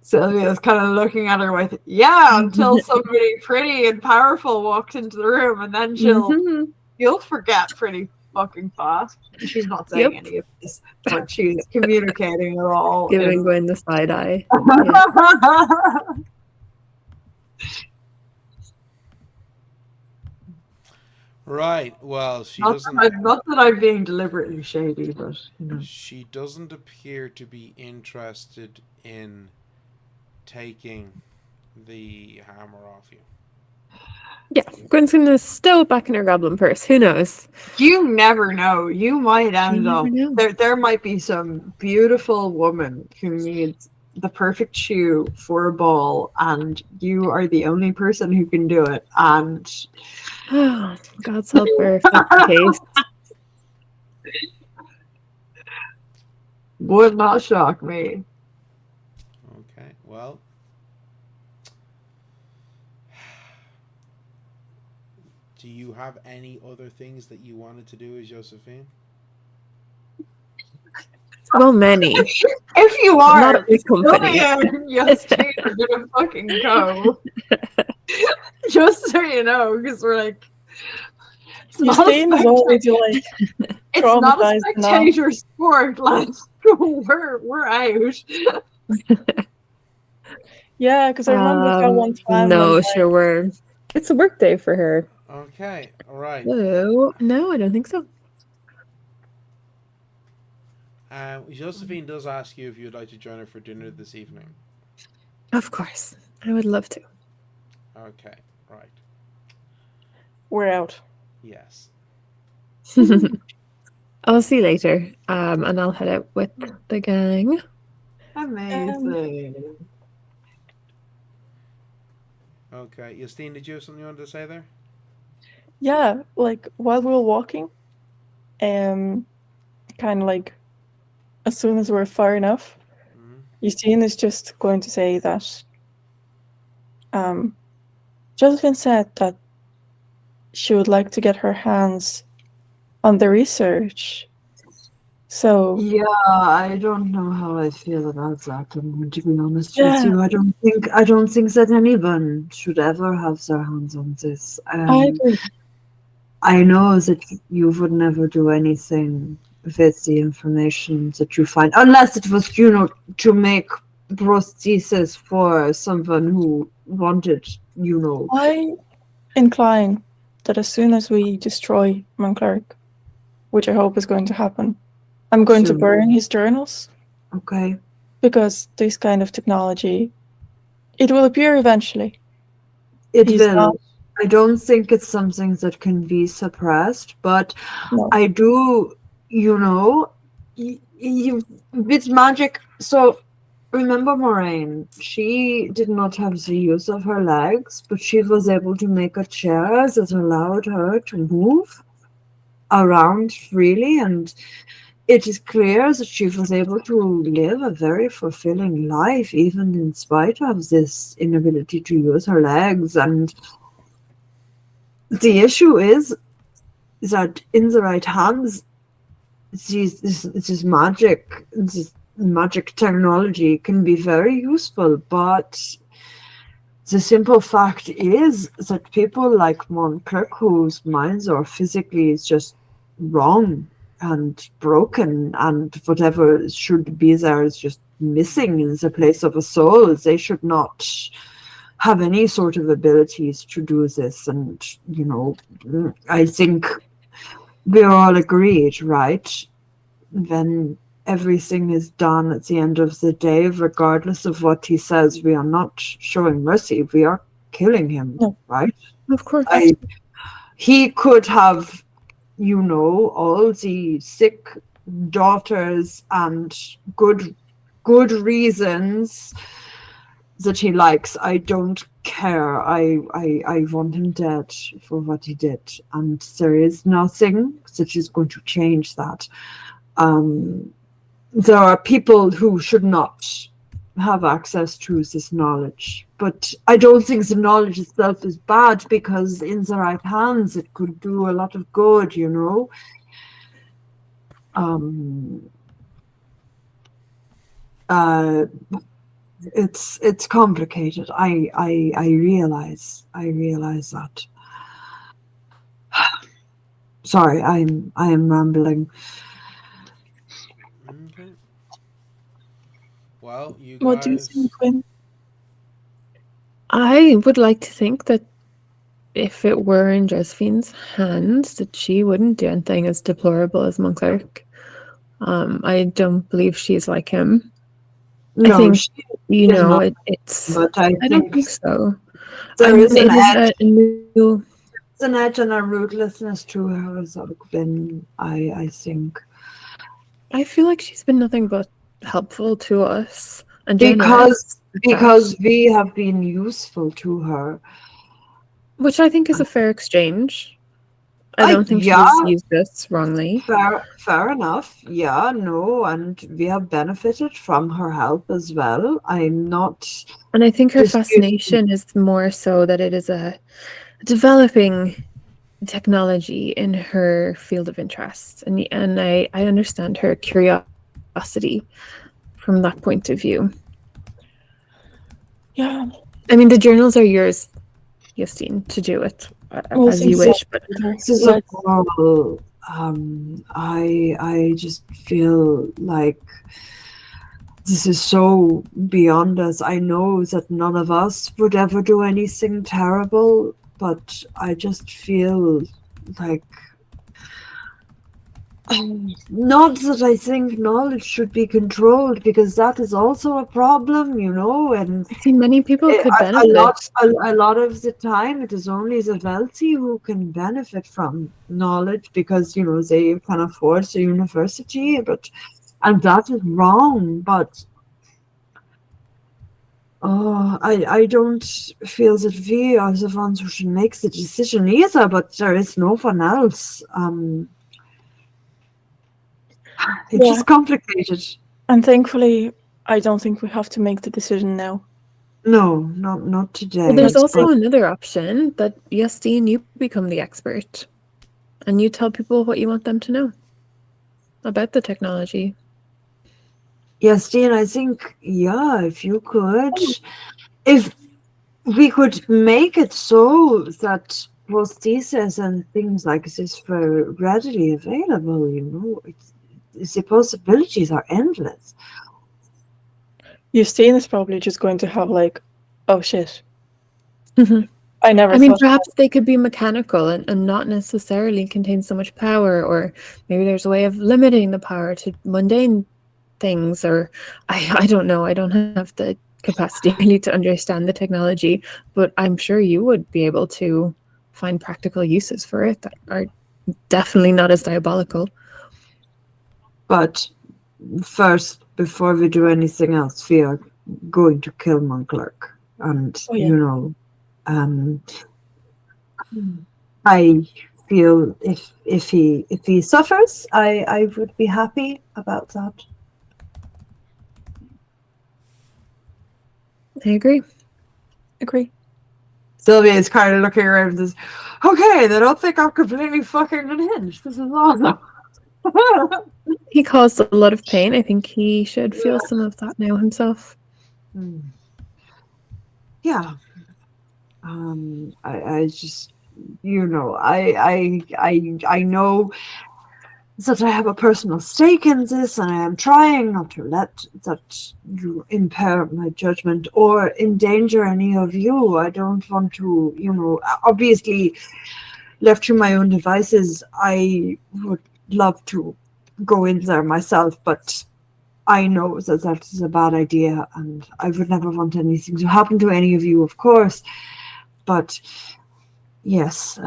Sylvia's kind of looking at her with, until somebody pretty and powerful walks into the room, and then you'll forget pretty fucking fast. She's not saying any of this, but she's communicating it all. Giving Gwynn the side eye. Right. Well, she not doesn't. Not that I'm being deliberately shady, but she doesn't appear to be interested in taking the hammer off you. Yeah, Gwen's gonna stow it back in her goblin purse. Who knows? You never know. You might end up there might be some beautiful woman who needs the perfect shoe for a ball, and you are the only person who can do it. And God's help her if that's the case. Would not shock me. Okay, well. Do you have any other things that you wanted to do as Josephine? Well, many. If you are not a big company, yes, we're gonna fucking go. Just so you know, because we're like, Justine is always like, it's not a spectator sport. Like, we're out. Yeah, because I remember how one time. No, sure were. It's a work day for her. Okay, all right. No, I don't think so. Josephine does ask you if you'd like to join her for dinner this evening. Of course. I would love to. Okay, right. We're out. Yes. I'll see you later. And I'll head out with the gang. Amazing. Okay, Justine, did you have something you wanted to say there? Yeah, like while we were walking, kind of like as soon as we're far enough, Justine is just going to say that Josephine said that she would like to get her hands on the research. So Yeah, I don't know how I feel about that. I'm going to be honest with you. I don't think that anyone should ever have their hands on this. I agree. I know that you would never do anything with the information that you find, unless it was, to make prosthesis for someone who wanted, I incline that as soon as we destroy Mont Clerc, which I hope is going to happen, I'm going to Soon. burn his journals. Okay. Because this kind of technology, it will appear eventually. It will. I don't think it's something that can be suppressed, but I do, with magic. So remember Moraine, she did not have the use of her legs, but she was able to make a chair that allowed her to move around freely, and it is clear that she was able to live a very fulfilling life, even in spite of this inability to use her legs. And the issue is that in the right hands, this magic technology can be very useful, but the simple fact is that people like Mont Clerc, whose minds are physically just wrong and broken, and whatever should be there is just missing in the place of a soul, they should not have any sort of abilities to do this. And I think we're all agreed, right? When everything is done at the end of the day, regardless of what he says, we are not showing mercy, we are killing him. Right? Of course. He could have, all the sick daughters and good reasons that he likes. I don't care. I want him dead for what he did, and there is nothing that is going to change that. There are people who should not have access to this knowledge, but I don't think the knowledge itself is bad, because in the right hands it could do a lot of good, it's complicated. I realize that. Sorry, I am rambling. Okay. Well, you guys. What do you think, Gwynn? I would like to think that if it were in Josephine's hands, that she wouldn't do anything as deplorable as Mont Clerc. I don't believe she's like him. No, I think it's. But I don't think so. There is an edge. An edge and a ruthlessness to her as Gwynn, I think. I feel like she's been nothing but helpful to us, and because we have been useful to her, which I think is a fair exchange. I don't think she's used us wrongly. Fair enough. Yeah, no, and we have benefited from her help as well. I'm not. And I think her fascination is more so that it is a developing technology in her field of interest, and I understand her curiosity from that point of view. Yeah, I mean, the journals are yours, Justine, to do it as you wish. But I just feel like this is so beyond us. I know that none of us would ever do anything terrible, but I just feel like Not that I think knowledge should be controlled, because that is also a problem, and I think many people could benefit. a lot of the time it is only the wealthy who can benefit from knowledge, because they can afford the university, and that is wrong. But I don't feel that we are the ones who should make the decision either, but there is no one else. It's Yeah. just complicated. And thankfully, I don't think we have to make the decision now. No, not today. Well, there's but- also another option that, yes, Dean, you become the expert and you tell people what you want them to know about the technology. Yes, Dean, I think, if you could, if we could make it so that prostheses and things like this were readily available, the possibilities are endless. Justine is probably just going to have like, oh shit. Mhm. I never I mean, thought. perhaps they could be mechanical and not necessarily contain so much power, or maybe there's a way of limiting the power to mundane things, or I don't know. I don't have the capacity really to understand the technology, but I'm sure you would be able to find practical uses for it that are definitely not as diabolical. But first, before we do anything else, we are going to kill Mont Clerc. And, Oh, yeah. I feel if he suffers, I would be happy about that. I agree. Agree. Sylvia is kind of looking around this. Okay, they don't think I'm completely fucking unhinged. This is awesome. He caused a lot of pain. I think he should feel some of that now himself. Yeah. I just, I know that I have a personal stake in this, and I am trying not to let that you impair my judgment or endanger any of you. I don't want to, obviously, left to my own devices, I would love to go in there myself, but I know that that is a bad idea, and I would never want anything to happen to any of you, of course. But yes,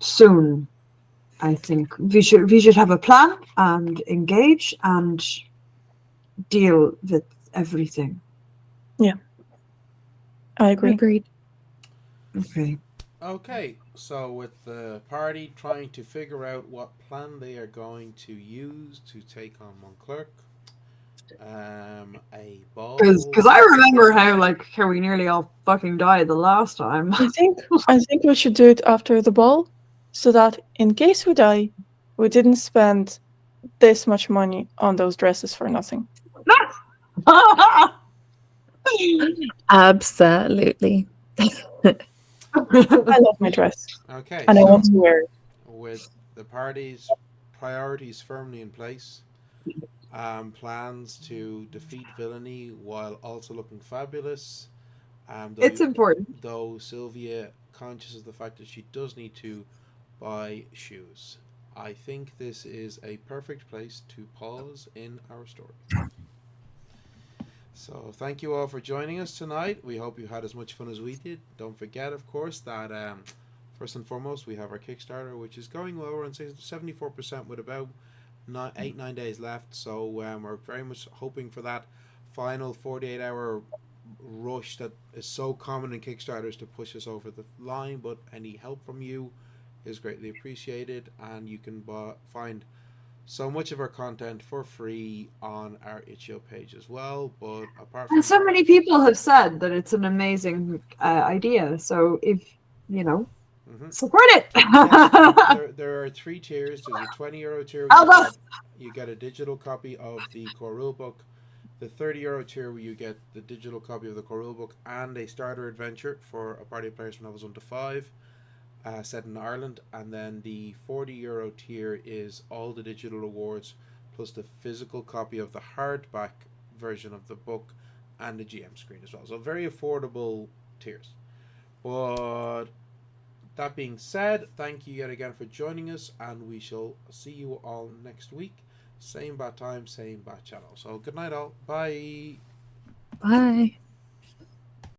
soon. I think we should have a plan and engage and deal with everything. Yeah. I agree. Agreed. Okay. So with the party trying to figure out what plan they are going to use to take on Mont Clerc, a ball. Because I remember how we nearly all fucking died the last time. I think we should do it after the ball, so that in case we die, we didn't spend this much money on those dresses for nothing. Absolutely. I love my dress. Okay. And I want to wear it. With the party's priorities firmly in place, plans to defeat villainy while also looking fabulous. It's important. Though Sylvia, conscious of the fact that she does need to buy shoes. I think this is a perfect place to pause in our story. So thank you all for joining us tonight. We hope you had as much fun as we did. Don't forget, of course, that first and foremost, we have our Kickstarter, which is going well. We're on 74% with about 9 days left. So we're very much hoping for that final 48-hour rush that is so common in Kickstarters to push us over the line. But any help from you is greatly appreciated, and you can find so much of our content for free on our itch.io page as well. But apart from And so many people have said that it's an amazing idea. So if support it. Yes, there are 3 tiers. There's a €20 tier where you get a digital copy of the core rulebook. The €30 tier where you get the digital copy of the core rulebook and a starter adventure for a party of players from levels 1 to 5. Set in Ireland, and then the €40 tier is all the digital awards plus the physical copy of the hardback version of the book and the GM screen as well. So very affordable tiers. But That being said, thank you yet again for joining us, and we shall see you all next week. Same bad time, same bad channel. So good night all. Bye. Bye.